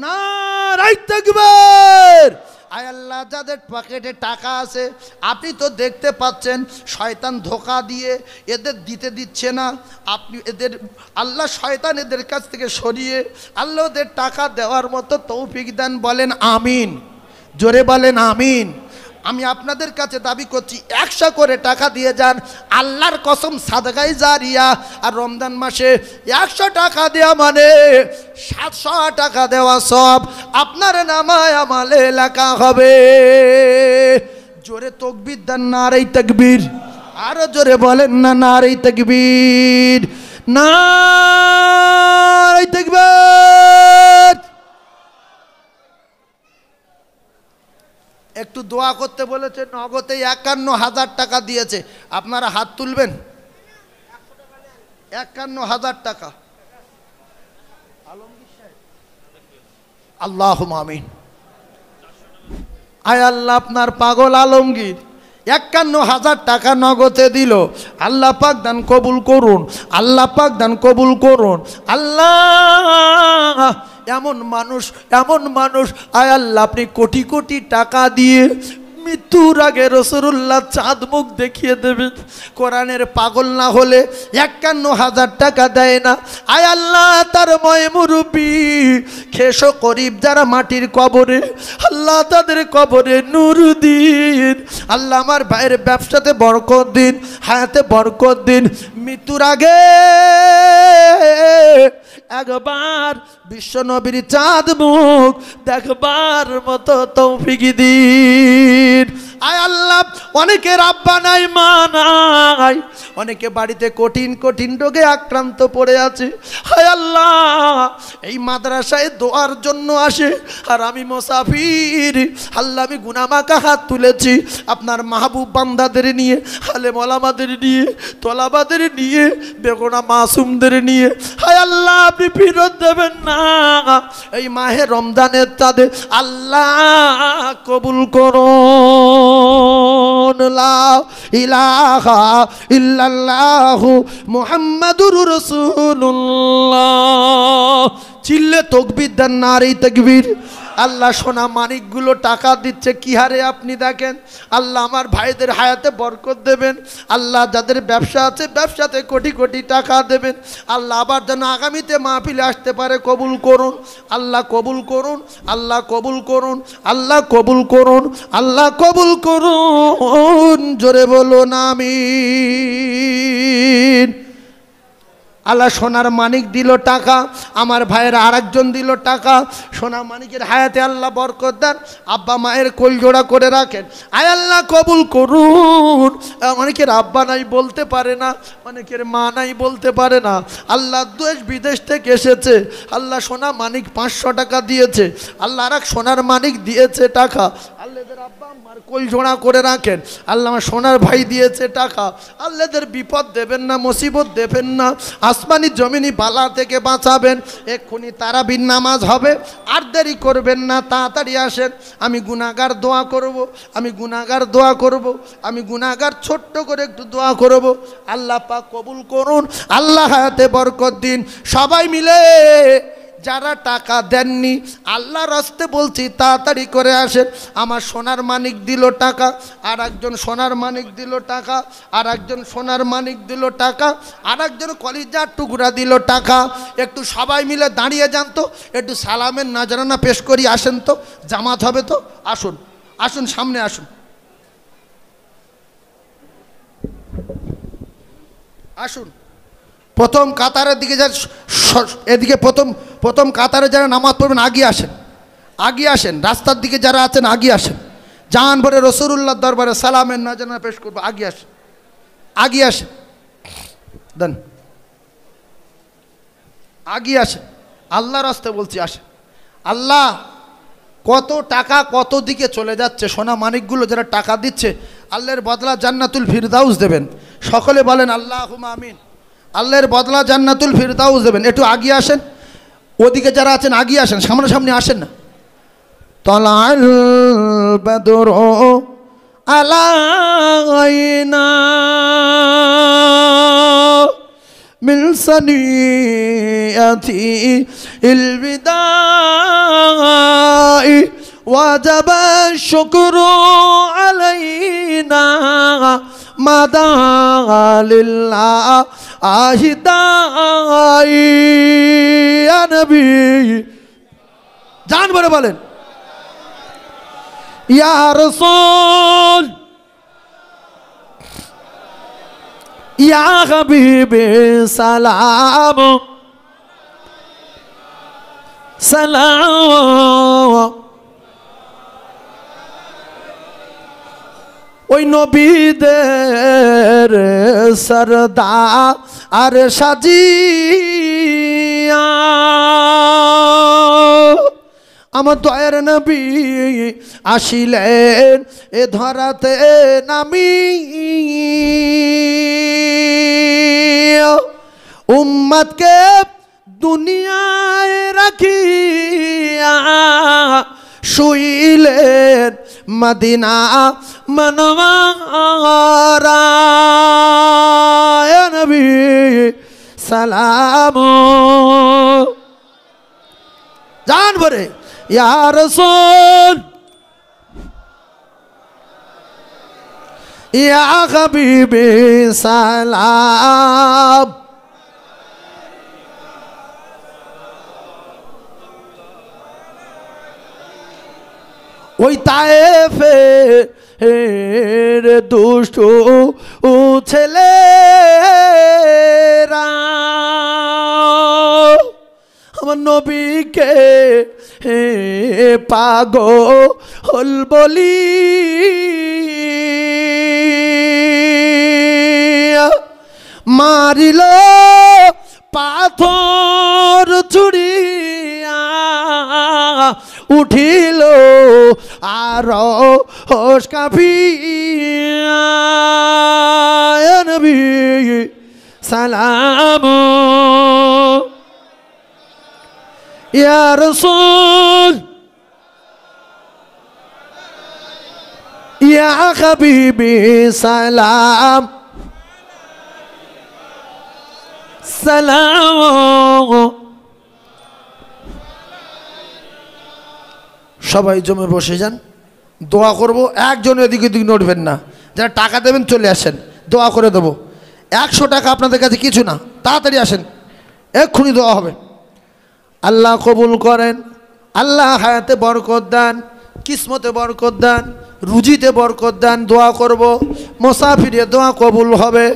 নারে তাকবীর। আয় আল্লাহ, যাদের পকেটে টাকা আছে আপনি তো দেখতে পাচ্ছেন শয়তান ধোকা দিয়ে এদের দিতে দিচ্ছে না, আপনি এদের আল্লাহ শয়তান এদের কাছ থেকে সরিয়ে আল্লাহ ওদের টাকা দেওয়ার মতো তৌফিক দেন। বলেন আমিন, জোরে বলেন আমিন। আমি আপনাদের কাছে দাবি করছি 100 করে টাকা দিয়ে যান, আল্লাহর কসম সাদগায়ে জারিয়া। আর রমজান মাসে 100 টাকা দেওয়া মানে 700 টাকা দেওয়া সব আপনার নামায় আমালে লেখা হবে। জোরে তাকবীর দেন, নারে তাকবীর। আরো জোরে বলেন না নারে তাকবীর, নারে তাকবীর। একটু দোয়া করতে বলেছে, নগদে 51,000 টাকা দিয়েছে। আপনারা হাত তুলবেন। 51,000 টাকা। আল্লাহুম্মা আমিন। আয় আল্লাহ, আপনার পাগল আলমগীর 51,000 টাকা নগদে দিল। আল্লাহ পাক দান কবুল করুন, আল্লাহ পাক দান কবুল করুন। আল্লাহ এমন মানুষ, এমন মানুষ, আয় আল্লাহ আপনি কোটি কোটি টাকা দিয়ে মৃত্যুর আগে রাসূলুল্লাহ চাঁদ মুখ দেখিয়ে দেবেন। কোরআনের পাগল না হলে 51,000 টাকা দেয় না। আয় আল্লাহ, তার ময় মুরব্বী খেসো করিব যারা মাটির কবরে, আল্লাহ তাদের কবরে নূর দিন। আল্লাহ আমার ভাইয়ের ব্যবসাতে বরকত দিন, হায়াতে বরকত দিন। মৃত্যুর আগে একবার বিশ্ব নবীর চাঁদ মুখ দেখবার মতো তৌফিক দিন। আয় আল্লাহ, অনেকের আব্বা নাই, মা নাই, অনেকে বাড়িতে কঠিন কঠিন রোগে আক্রান্ত পড়ে আছে। হায় আল্লাহ, এই মাদ্রাসায় দোয়ার জন্য আসে আর আমি মুসাফির। আল্লাহ, আমি গুনামাকা হাত তুলেছি আপনার মাহবুব বান্দাদের নিয়ে, আলেম ওলামাদের নিয়ে, তোলাবাদের নিয়ে, বেগুনা মাসুমদের নিয়ে। হায় আল্লাহ, আপনি ফেরত দেবেন না। এই মাহে রমজানের চাঁদে আল্লাহ কবুল করুন। লা ইলাহা ইল্লাল্লাহু মুহাম্মাদুর রাসূলুল্লাহ। চিল্লে তাকবীর দেন, নারে তাকবীর। আল্লাহ সোনা মানিকগুলো টাকা দিচ্ছে কি হারে আপনি দেখেন। আল্লাহ আমার ভাইদের হায়াতে বরকত দেবেন। আল্লাহ যাদের ব্যবসা আছে ব্যবসাতে কোটি কোটি টাকা দেবেন। আল্লাহ আবার যেন আগামীতে মাহফিলে আসতে পারে কবুল করুন। আল্লাহ কবুল করুন, আল্লাহ কবুল করুন, আল্লাহ কবুল করুন, আল্লাহ কবুল করুন। জোরে বলুন আমিন। আল্লাহ সোনার মানিক দিল টাকা, আমার ভাইয়ের আরেকজন দিল টাকা। সোনা মানিকের হায়াতে আল্লাহ বরকত দেন, আব্বা মায়ের কোল জোড়া করে রাখেন। আয় আল্লাহ কবুল করুন। অনেকের আব্বা নাই বলতে পারে না, অনেকের মা নাই বলতে পারে না। আল্লাহ দেশ বিদেশ থেকে এসেছে, আল্লাহ সোনা মানিক 500 টাকা দিয়েছে, আল্লাহ আর এক সোনার মানিক দিয়েছে টাকা। আল্লাহদের আব্বা আমার কোল জোড়া করে রাখেন। আল্লাহ আমার সোনার ভাই দিয়েছে টাকা। আল্লাহদের বিপদ দেবেন না, মুসিবত দেবেন না, আসমানি জমিনি বালা থেকে বাঁচাবেন। এক্ষুনি তারাবির নামাজ হবে, আর দেরি করবেন না, তাড়াতাড়ি আসেন। আমি গুনাহগার দোয়া করব, আমি গুনাহগার দোয়া করব, আমি গুনাহগার ছোট্ট করে একটু দোয়া করব। আল্লাহ পাক কবুল করুন, আল্লাহ হায়াতে বরকত দিন। সবাই মিলে যারা টাকা দেননি আল্লাহর রাস্তে বলছি তাড়াতাড়ি করে আসেন। আমার সোনার মানিক দিল টাকা, আর একজন সোনার মানিক দিল টাকা, আর একজন সোনার মানিক দিল টাকা, আর একজন কলিজার টুকরা দিল টাকা। একটু সবাই মিলে দাঁড়িয়ে যান তো, একটু সালামের নাজরানা পেশ করি। আসেন তো, জামাত হবে তো। আসুন আসুন, সামনে আসুন, আসুন। প্রথম কাতারের দিকে যা, এদিকে প্রথম কাতারে যারা নামাজ পড়বেন আগিয়ে আসেন, আগিয়ে আসেন। রাস্তার দিকে যারা আছেন আগিয়ে আসেন। জান ভরে রসুলুল্লাহ দরবারে সালামের নাজরানা পেশ করবো, আগিয়ে আসেন, আগিয়ে আসেন, দেন, আগিয়ে আসেন। আল্লাহর রাস্তে বলছি, আসেন। আল্লাহ কত টাকা কত দিকে চলে যাচ্ছে, সোনা মানিকগুলো যারা টাকা দিচ্ছে আল্লাহর বদলা জান্নাতুল ফিরদাউস দেবেন। সকলে বলেন আল্লাহুম্মা আমিন। আল্লাহর বদলা জান্নাতুল ফিরদাউস দেবেন। একটু আগিয়ে আসেন, ওদিকে যারা আছেন আগিয়ে আসেন, সামনাসামনি আসেন না। তালাল বদরু আলাইনা মিন সানিয়াতি ইল বিদাই ওয়াজাবা শুকরু আলাইনা মাদা লিল্লাহ আহিদাই ইয়া নবী। জান বলে বলেন ইয়া রাসূল ইয়া হাবিবি সালাম সালাম। ওই নবীদের সরদার আর সাজিয়া আমার দয়ার নবী আসিলেন এ ধরাতে নামি, উম্মতকে দুনিয়ায় রাখিয়া শুইলেন মদিনা মনওয়ারা। নবী সালাম জান ভরে ইয়া রাসূল ইয়া হাবিবি সালাম। ওই তায়েফের দুষ্টু ছেলেরা আমার নবীকে পাগল বলি মারিল পাথর ছুড়িয়া উঠিল আর হোশ কাঁপিয়া। নবী সালাম ইয়া রাসূল ইয়া হাবিবি সালাম সালাম। সবাই জমে বসে যান, দোয়া করব। একজন এদিকে ওদিকে নড়বেন না। যারা টাকা দেবেন চলে আসেন, দোয়া করে দেবো। 100 টাকা আপনাদের কাছে কিছু না, তাড়াতাড়ি আসেন, এক্ষুনি দোয়া হবে। আল্লাহ কবুল করেন, আল্লাহ হায়াতে বরকত দেন, কিসমতে বরকত দেন, রুজিতে বরকত দেন। দোয়া করব, মুসাফিরে দোয়া কবুল হবে।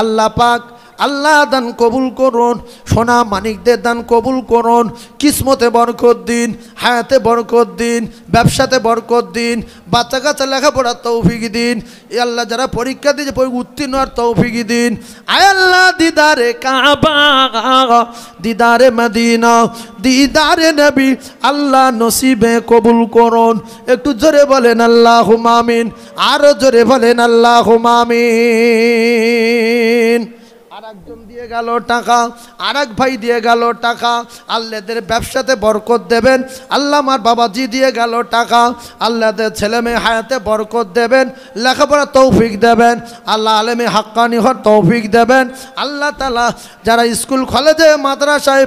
আল্লাহ পাক আল্লাহ দান কবুল করুন, সোনা মানিকদের দান কবুল করুন, কিসমতে বরকত দিন, হায়াতে বরকত দিন, ব্যবসাতে বরকত দিন, বাচ্চা কাচ্চা লেখাপড়ার তৌফিক দিন। এ আল্লাহ যারা পরীক্ষা দিয়েছে উত্তীর্ণ আর তৌফিক দিন। আয় আল্লাহ দিদারে কাবা, দিদারে মদিনা, দিদারে নবী আল্লাহ নসিবে কবুল করুন। একটু জোরে বলেন আল্লাহুম্মা আমিন, আরো জোরে বলেন আল্লাহুম্মা আমিন। আর একজন দিয়ে গেল টাকা, আর এক ভাই দিয়ে গেল টাকা, আল্লাহদের ব্যবসাতে বরকত দেবেন। আল্লাহ আমার বাবাজি দিয়ে গেল টাকা, আল্লাহদের ছেলে মেয়ে হায়াতে বরকত দেবেন, লেখাপড়া তৌফিক দেবেন, আল্লাহ আলেমে হাক্কানি হওয়ার তৌফিক দেবেন। আল্লাহ তাআলা যারা স্কুল কলেজে মাদ্রাসায়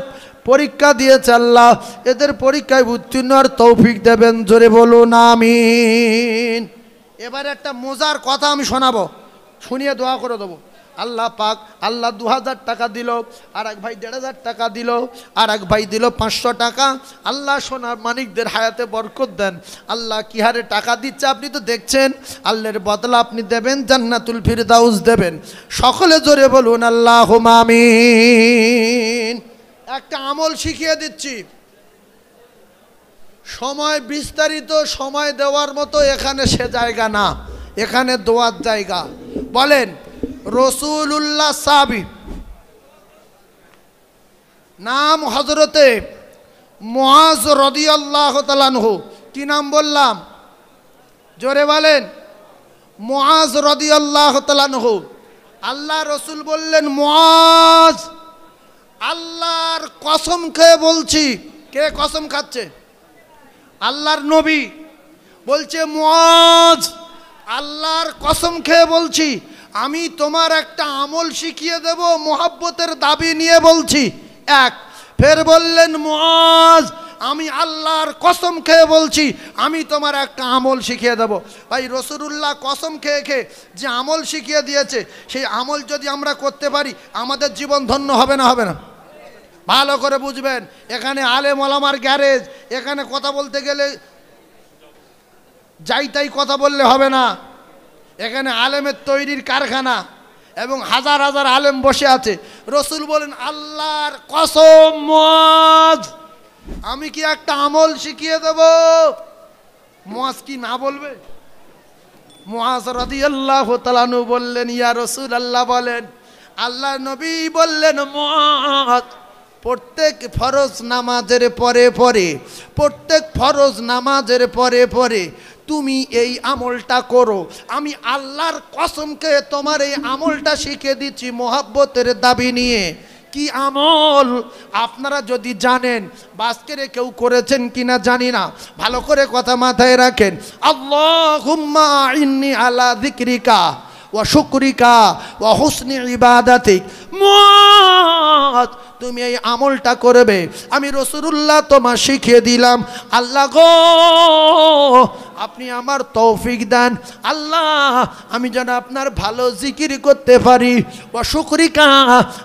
পরীক্ষা দিয়েছে আল্লাহ এদের পরীক্ষায় উত্তীর্ণ আর তৌফিক দেবেন। জোরে বলুন আমিন। এবার একটা মজার কথা আমি শোনাবো, শুনিয়ে দোয়া করে দেবো। আল্লাহ পাক আল্লাহ 2000 টাকা দিল, আর এক ভাই 1500 টাকা দিল, আর এক ভাই দিল 500 টাকা। আল্লাহ সোনার মানিকদের হায়াতে বরকত দেন। আল্লাহ কি হারে টাকা দিচ্ছে আপনি তো দেখছেন, আল্লাহর বদলা আপনি দেবেন, জান্নাতুল ফিরদাউস দেবেন। সকলে জোরে বলুন আল্লাহুম্মা আমিন। একটা আমল শিখিয়ে দিচ্ছি, সময় বিস্তারিত সময় দেওয়ার মতো এখানে সে জায়গা না, এখানে দোয়ার জায়গা। বলেন রসুলুল্লাহ সাহাবী, নাম হযরতে মুআজ রাদিয়াল্লাহু তাআলা আনহু। কি নাম বললাম? জোরে বলেন। মুআজ রাদিয়াল্লাহু তাআলা আনহু। আল্লাহ রসুল বললেন, মুআজ আল্লাহর কসম খেয়ে বলছি। কে কসম খাচ্ছে? আল্লাহর নবী বলছে, মুআজ আল্লাহর কসম খেয়ে বলছি, আমি তোমার একটা আমল শিখিয়ে দেব, মোহাব্বতের দাবি নিয়ে বলছি। এক, ফের বললেন, মুআজ আমি আল্লাহর কসম খেয়ে বলছি, আমি তোমার একটা আমল শিখিয়ে দেব। ভাই রাসূলুল্লাহ কসম খেয়ে খেয়ে যে আমল শিখিয়ে দিয়েছে, সেই আমল যদি আমরা করতে পারি আমাদের জীবন ধন্য হবে না? হবে না? ভালো করে বুঝবেন, এখানে আলেম ওলামার গ্যারেজ, এখানে কথা বলতে গেলে যাই তাই কথা বললে হবে না। এখানে আলেমের তৈরির কারখানা এবং হাজার হাজার আলেম বসে আছে। রসুল বলেন, আল্লাহর কসম মুআজ আমি কি একটা আমল শিখিয়ে দেব। মুআজ কি না বলবে? মুআজ রাদিয়াল্লাহু তাআলা আনহু বললেন, ইয়া রাসূলুল্লাহ বলেন। আল্লাহর নবী বললেন, মুআজ প্রত্যেক ফরজ নামাজের পরে পরে, প্রত্যেক ফরজ নামাজের পরে পরে তুমি এই আমলটা করো। আমি আল্লাহর কসমকে তোমার এই আমলটা শিখে দিচ্ছি মোহাব্বতের দাবি নিয়ে। কি আমল? আপনারা যদি জানেন, বাস্কেরে কেউ করেছেন কিনা জানি না, ভালো করে কথা মাথায় রাখেন। আল্লাহুম্মা ইন্নী আলা যিকরিকা ওয়া শুকরিকা ওয়া হুসনি ইবাদাতিক। মুআজ তুমি এই আমলটা করবে, আমি রাসূলুল্লাহ তোমার শিখিয়ে দিলাম। আল্লাহ গো আপনি আমার তৌফিক দেন। আল্লাহ আমি যেন আপনার ভালো জিকির করতে পারি, ওয়া শুকরিকা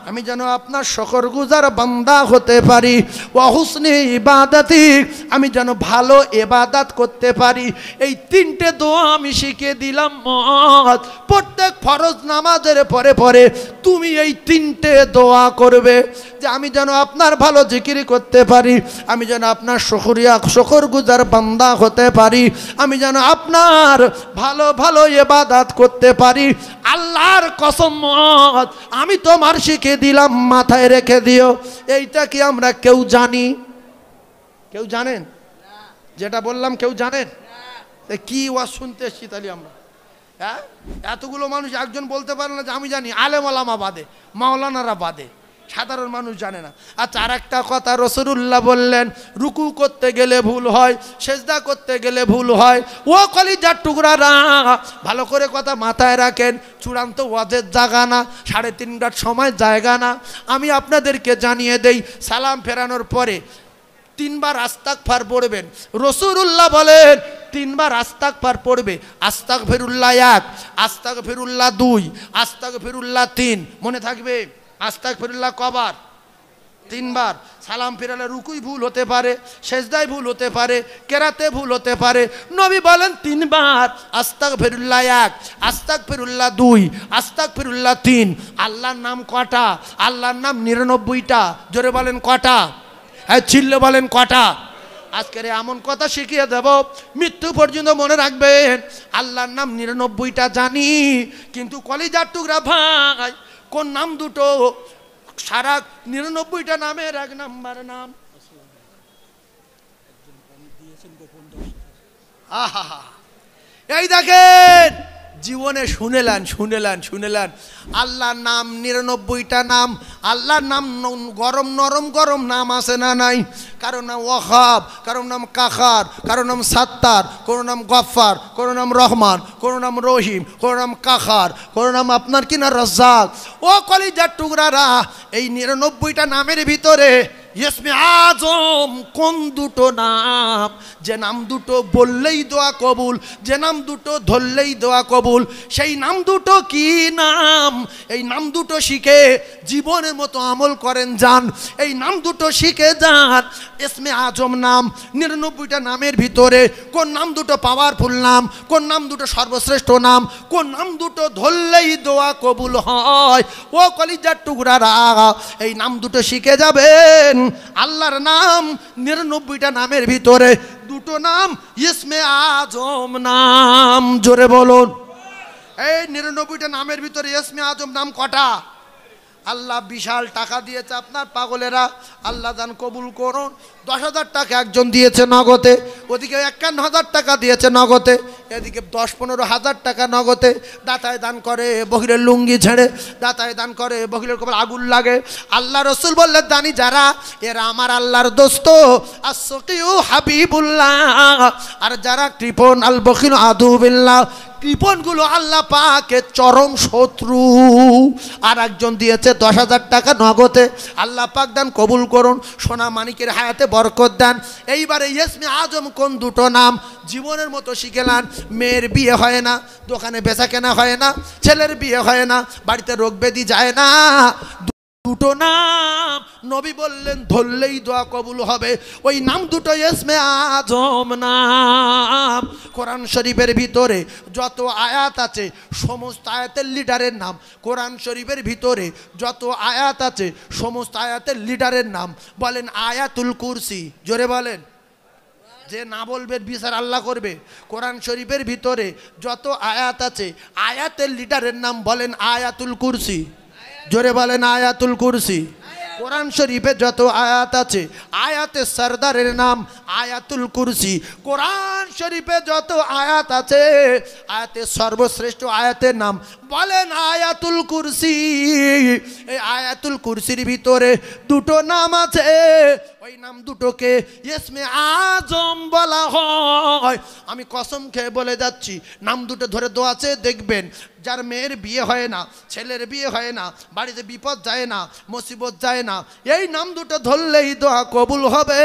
আমি যেন আপনার শুকরগুজার বান্দা হতে পারি, ওয়া হুসনি ইবাদাতি আমি যেন ভালো ইবাদত করতে পারি। এই তিনটে দোয়া আমি শিখিয়ে দিলাম। মুআজ প্রত্যেক ফরজ নামাজের পরে পরে তুমি এই তিনটে দোয়া করবে, যে আমি যেন আপনার ভালো জিকির করতে পারি, আমি যেন আপনার শুকরগুজার বান্দা হতে পারি, আমি যেন আপনার ভালো ভালো ইবাদত করতে পারি। আল্লাহর কসম মুআজ আমি তোমার শিখিয়ে দিলাম, মাথায় রেখে দিও। এইটা কি আমরা কেউ জানি? কেউ জানেন? যেটা বললাম কেউ জানেন? কি ওয়াজ শুনতে এসছি তাহলে আমরা? হ্যাঁ, এতগুলো মানুষ একজন বলতে পারে না যে আমি জানি। আলেম ওলামা বাদে, মাওলানারা বাদে, সাধারণ মানুষ জানে না। আচ্ছা, আর একটা কথা, রাসূলুল্লাহ বললেন রুকু করতে গেলে ভুল হয়, সেজদা করতে গেলে ভুল হয়। ও কলিজার টুকরারা ভালো করে কথা মাথায় রাখেন, চূড়ান্ত ওয়াজের জায়গা না, 3:30টার সময় জায়গা না। আমি আপনাদেরকে জানিয়ে দেই, সালাম ফেরানোর পরে 3 বার আস্তাগফার পড়বেন। রাসূলুল্লাহ বলেন 3 বার আস্তাগফার পড়বে। আস্তাগফিরুল্লাহ 1, আস্তাগফিরুল্লাহ 2, আস্তাগফিরুল্লাহ 3। মনে থাকবে? আস্তাগফিরুল্লাহ কবার? তিনবার। সালাম ফিরালে রুকুই ভুল হতে পারে, সেজদায় ভুল হতে পারে, কেরাতে ভুল হতে পারে। নবী বলেন তিনবার আস্তাগফিরুল্লাহ 1, আস্তাগফিরুল্লাহ 2, আস্তাগফিরুল্লাহ 3। আল্লাহর নাম কটা? আল্লাহর নাম 99টা। জোরে বলেন কটা? হ্যাঁ চিল্লে বলেন কটা? আজকের এমন কথা শিখিয়ে দেব, মৃত্যু পর্যন্ত মনে রাখবেন। আল্লাহর নাম 99টা জানি, কিন্তু কলিজার টুকরা ভাই কোন নাম দুটো সারা 99টা নামের 1 নাম্বার নাম? আহা, এই দেখেন জীবনে শুনেলেন আল্লাহর নাম 99টা নাম। আল্লাহর নাম গরম নরম নাম আছে না নাই? কারো নাম ওয়াহাব, কারো নাম কাখার, কারো নাম সাত্তার, কারো নাম গফফার, কারো নাম রহমান, কারো নাম রহিম, কারো নাম কাখার, কারো নাম আপনার কিনা রাজ্জাক। ও কলিজার টুকরারা, এই 99টা নামের ভিতরে ইসমে আজম কোন দুটো নাম? যে নাম দুটো বললেই দোয়া কবুল, যে নাম দুটো ধরলেই দোয়া কবুল, সেই নাম দুটো কি নাম? এই নাম দুটো শিখে জীবনের মতো আমল করেন যান। এই নাম দুটো শিখে যান। ইসমে আজম নাম 99টা নামের ভিতরে কোন নাম দুটো পাওয়ারফুল নাম? কোন নাম দুটো সর্বশ্রেষ্ঠ নাম? কোন নাম দুটো ধরলেই দোয়া কবুল হয়? ও কলিজার টুকরারা, এই নাম দুটো শিখে যাবেন। আল্লাহর নাম 99টা নামের ভিতরে দুটো নাম ইসমে আজম নাম। জোরে বলুন, এই 99টা নামের ভিতরে ইসমে আজম নাম কটা? আল্লাহ বিশাল টাকা দিয়েছে আপনার পাগলেরা, আল্লাহ দান কবুল করুন। 10,000 টাকা একজন দিয়েছে নগদে, ওদিকে 51,000 টাকা দিয়েছে নগদে, এদিকে 10-15,000 টাকা নগদে। দাতায় দান করে বহিরের লুঙ্গি ছেড়ে, দাতায় দান করে বহিরের কপালে আগুন লাগে। আল্লাহ রসুল বললেন দানি যারা, এরা আমার আল্লাহর দোস্ত, আসকিউ হাবিবুল্লাহ। আর যারা কৃপণ আল বখিল আদুবিল্লাহ, কৃপণগুলো আল্লাহ পাকের চরম শত্রু। আর একজন দিয়েছে 10,000 টাকা নগদে, আল্লাহ পাক দান কবুল করুন, সোনা মানিকের হায়াতে বরকত দেন। এইবারে ইসমে আজম কোন দুটো নাম? জীবনের মতো শিখেলান। মেয়ের বিয়ে হয় না, দোকানে বেচা কেনা হয় না, ছেলের বিয়ে হয় না, বাড়িতে রোগ ব্যাধি যায় না, দুটো নাম নবী বললেন ধরলেই দোয়া কবুল হবে। ওই নাম দুটো ইসমে আজম নাম। কোরআন শরীফের ভিতরে যত আয়াত আছে সমস্ত আয়াতের লিডারের নাম। কোরআন শরীফের ভিতরে যত আয়াত আছে সমস্ত আয়াতের লিডারের নাম। বলেন আয়াতুল কুরসি। জোরে বলেন। যে না বলবে বিচার আল্লাহ করবে। কোরআন শরীফের ভিতরে যত আয়াত আছে আয়াতের লিডারের নাম বলেন আয়াতুল কুরসি। জোরে বলেন আয়াতুল কুরসি। কোরআন শরীফে যত আয়াত আছে আয়াতের সরদারের নাম আয়াতুল কুরসি। কোরআন শরীফে যত আয়াত আছে আয়াতের সর্বশ্রেষ্ঠ আয়াতের নাম বলেন আয়াতুল কুরসি। এই আয়াতুল কুরসির ভিতরে দুটো নাম আছে, ওই নাম দুটোকে ইসমে আজম বলা হয়। আমি কসম খেয়ে বলে যাচ্ছি, নাম দুটো ধরে দোয়া আছে দেখবেন। যার মেয়ের বিয়ে হয় না, ছেলের বিয়ে হয় না, বাড়িতে বিপদ যায় না, মুসিবত যায় না, এই নাম দুটো ধরলেই দোয়া কবুল হবে।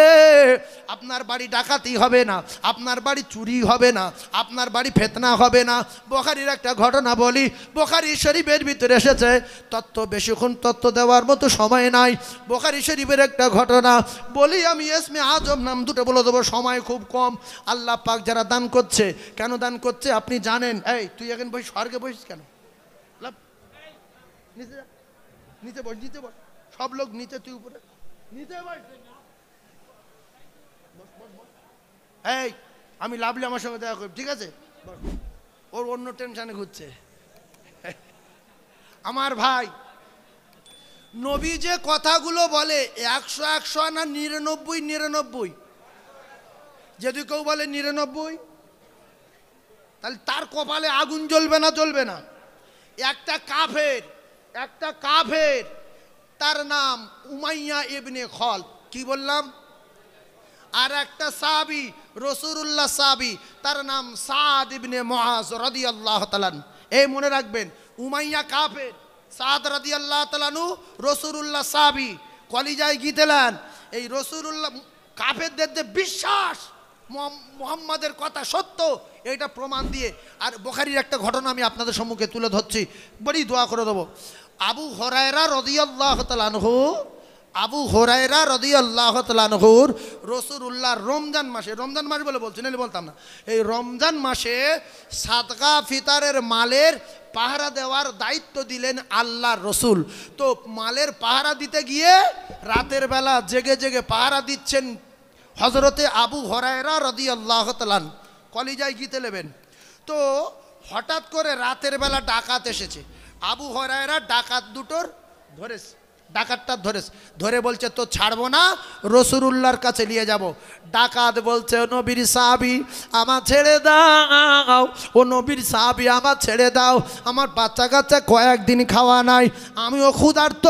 আপনার বাড়ি ডাকাতি হবে না, আপনার বাড়ি চুরি হবে না, আপনার বাড়ি ফিতনা হবে না। বুখারীর একটা ঘটনা বলি, বুখারী শরীফের ভিতরে এসেছে। তত্ত্ব বেশিক্ষণ তত্ত্ব দেওয়ার মতো সময় নাই। বুখারী শরীফের একটা ঘটনা বলি আমি। ইসমে আজম নাম দুটো বলে দেবো, সময় খুব কম। আল্লাহ পাক যারা দান করছে, কেন দান করছে আপনি জানেন? এই তুই এখন বসে স্বর্গে বসিস কেন? নিচে নিচে বস, নিচে বস। সব লোক নিচে, তুই উপরে। নিচে বস। এই আমি লাভলি আমার সঙ্গে দেখা করব, ঠিক আছে? ওর অন্য টেনশনে ঘুরছে। আমার ভাই, নবী যে কথাগুলো বলে 100 না 99, যদি কেউ বলে 99 তাহলে তার কপালে আগুন জ্বলবে না? জ্বলবে না। একটা কাফের তার নাম উমাইয়া ইবনে খল, কি বললাম? আর একটা সাহাবী রাসূলুল্লাহ সাহাবী, তার নাম সাদ ইবনে মুআজ রাদিয়াল্লাহু তাআলা। এই মনে রাখবেন, উমাইয়া কাফের, সাদ রাদিয়াল্লাহু তাআলা আনহু রাসূলুল্লাহ সাহাবী। কলিজায় গিতেলেন এই রাসূলুল্লাহ। কাফেরদের যে বিশ্বাস মুহাম্মাদের কথা সত্য, এটা প্রমাণ দিয়ে। আর বুখারীর একটা ঘটনা আমি আপনাদের সম্মুখে তুলে ধরছি, বড়ি দোয়া করে দেবো। আবু হুরায়রা রাদিয়াল্লাহু তাআলা আনহু আবু হুরায়রা রাদিয়াল্লাহু তাআলা আনহুর রাসূলুল্লাহ রমজান মাস বলে বলছি, নাহলে বলতাম না, এই রমজান মাসে সাদকা ফিতরের মালের পাহারা দেওয়ার দায়িত্ব দিলেন আল্লাহর রসুল। তো মালের পাহারা দিতে গিয়ে রাতের বেলা জেগে জেগে পাহারা দিচ্ছেন হযরতে আবু হুরায়রা রাদিয়াল্লাহু তাআলা। কলিজায় গিতে নেবেন। তো হঠাৎ করে রাতের বেলা ডাকাত এসেছে। আবু হুরায়রা ডাকাত দুটোর ধরেছে, ডাকাতটা ধরে বলছে তো ছাড়বো না, রাসূলুল্লাহর কাছে নিয়ে যাব। ডাকাত বলছে ও নবীর সাহাবী আমার ছেড়ে দাও, ও নবীর সাহাবী আমার ছেড়ে দাও, আমার বাচ্চা কাচ্চা কয়েকদিন খাওয়া নাই, আমিও ক্ষুধার্ত,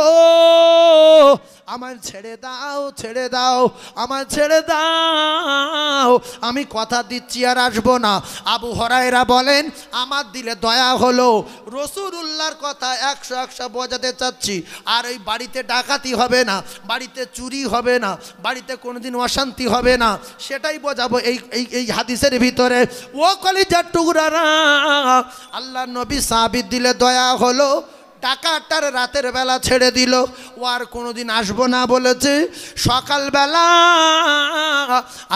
আমায় ছেড়ে দাও, ছেড়ে দাও, আমায় ছেড়ে দাও, আমি কথা দিচ্ছি আর আসবো না। আবু হুরায়রা বলেন আমার দিলে দয়া হলো, রাসূলুল্লাহর কথা 100 বোঝাতে চাচ্ছি, আর ওই বাড়িতে ডাকাতি হবে না, বাড়িতে চুরি হবে না, বাড়িতে কোনোদিন অশান্তি হবে না, সেটাই বোঝাবো এই হাদিসের ভিতরে। ও কলিজার টুকরারা, আল্লাহ নবী সাহাবীর দিলে দয়া হলো, ডাকাতটার রাতের বেলা ছেড়ে দিল। ও আর কোনোদিন আসবো না বলেছে। সকালবেলা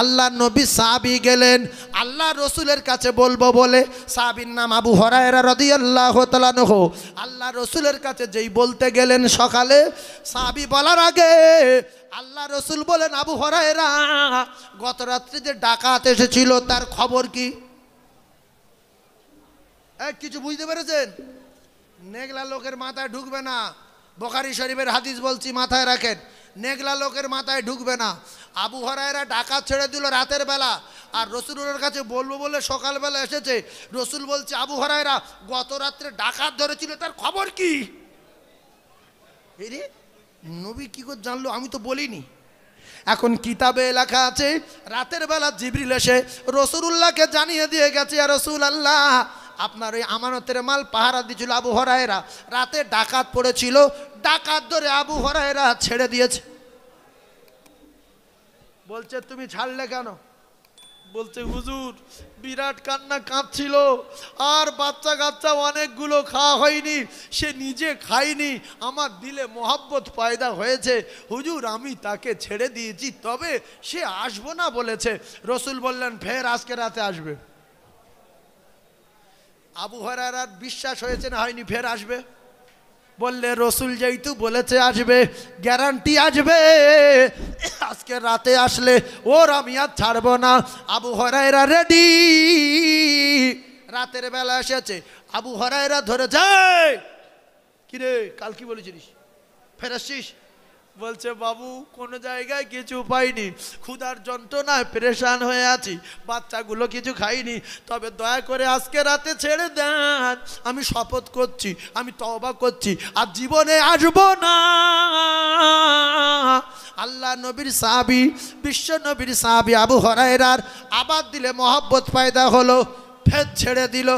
আল্লাহ নবী সাহাবী গেলেন আল্লাহ রসুলের কাছে বলবো বলে। সাহাবীর নাম আবু হুরায়রা রাদিয়াল্লাহু তাআলা আনহু। আল্লাহ রসুলের কাছে যেই বলতে গেলেন সকালে, সাহাবী বলার আগে আল্লাহ রসুল বলেন আবু হুরায়রা গত রাত্রে যে ডাকাত এসেছিল তার খবর কি? কিছু বুঝতে পেরেছেন? নেগলা লোকের মাথায় ঢুকবে না। বুখারী শরীফের হাদিস বলছি, মাথায় রাখেন, নেগলা লোকের মাথায় ঢুকবে না। আবু হুরায়রা ডাকাত ছেড়ে দিল রাতের বেলা, আর রসুলের কাছে বলবো বলে সকালবেলা এসেছে। রসুল বলছে আবু হুরায়রা গত রাত্রে ডাকাত ধরেছিল তার খবর কি? রে নবী কি করে জানলো? আমি তো বলিনি। এখন কিতাবে লেখা আছে রাতের বেলা জিবরিল এসে রাসূলুল্লাহকে জানিয়ে দিয়ে গেছে, ইয়া রাসূলুল্লাহ আপনার ওই আমানতের মাল পাহারা দিয়েছিল আবু হুরায়রা, রাতে ডাকাত পড়েছিল, ডাকাত ধরে আবু হুরায়রা ছেড়ে দিয়েছে। বলছে তুমি ছাড়লে কেন? বলছে হুজুর বিরাট কান্না কাঁদছিল, আর বাচ্চা কাচ্চা অনেকগুলো খাওয়া হয়নি, সে নিজে খায়নি, আমার দিলে মোহাব্বত পয়দা হয়েছে হুজুর, আমি তাকে ছেড়ে দিয়েছি, তবে সে আসবো না বলেছে। রসুল বললেন ফের আজকে রাতে আসবে। আবু হুরায়রার বিশ্বাস হয়েছে না হয়নি? ফের আসবে বললে রসুল যেহেতু বলেছে আসবে, গ্যারান্টি আসবে, আজকে রাতে আসলে ওর আমি আর ছাড়বো না। আবু হুরায়রা রেডি, রাতের বেলা এসেছে। আবু হুরায়রা ধরে যায়, কিরে কাল কি বলেছিস, ফের আসছিস? বলছে বাবু কোনো জায়গায় কিছু পাইনি, ক্ষুধার যন্ত্রণায় পেরেশান হয়ে আছি, বাচ্চাগুলো কিছু খাইনি, তবে দয়া করে আজকে রাতে ছেড়ে দেন, আমি শপথ করছি, আমি তওবা করছি, আর জীবনে আসবো না। আল্লাহ নবীর সাহাবী, বিশ্ব নবীর সাহাবী আবু হুরায়রার আবার দিলে মহব্বত পয়দা হলো, ফের ছেড়ে দিল।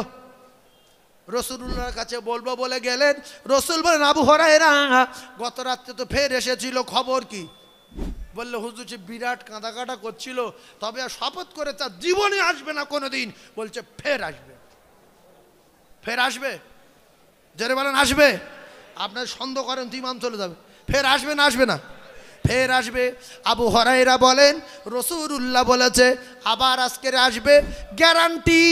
রসুলুল্লাহর কাছে বলবো বলে গেলেন। রসুল বলেন আবু হুরায়রা গত রাত্রে তো ফের এসেছিল, খবর কি? বললে হুজুর সে বিরাট কাঁদাকাটা করছিল, তবে আর শপথ করে তার জীবনে আসবে না কোনোদিন। বলছে ফের আসবে, ফের আসবে, জোরে বলেন আসবে। আপনার সন্দেহ করেন তো ইমান চলে যাবে। ফের আসবে না আসবে না? ফের আসবে। আবু হুরায়রা বলেন রাসূলুল্লাহ বলেছে আবার আজকের আসবে, গ্যারান্টি,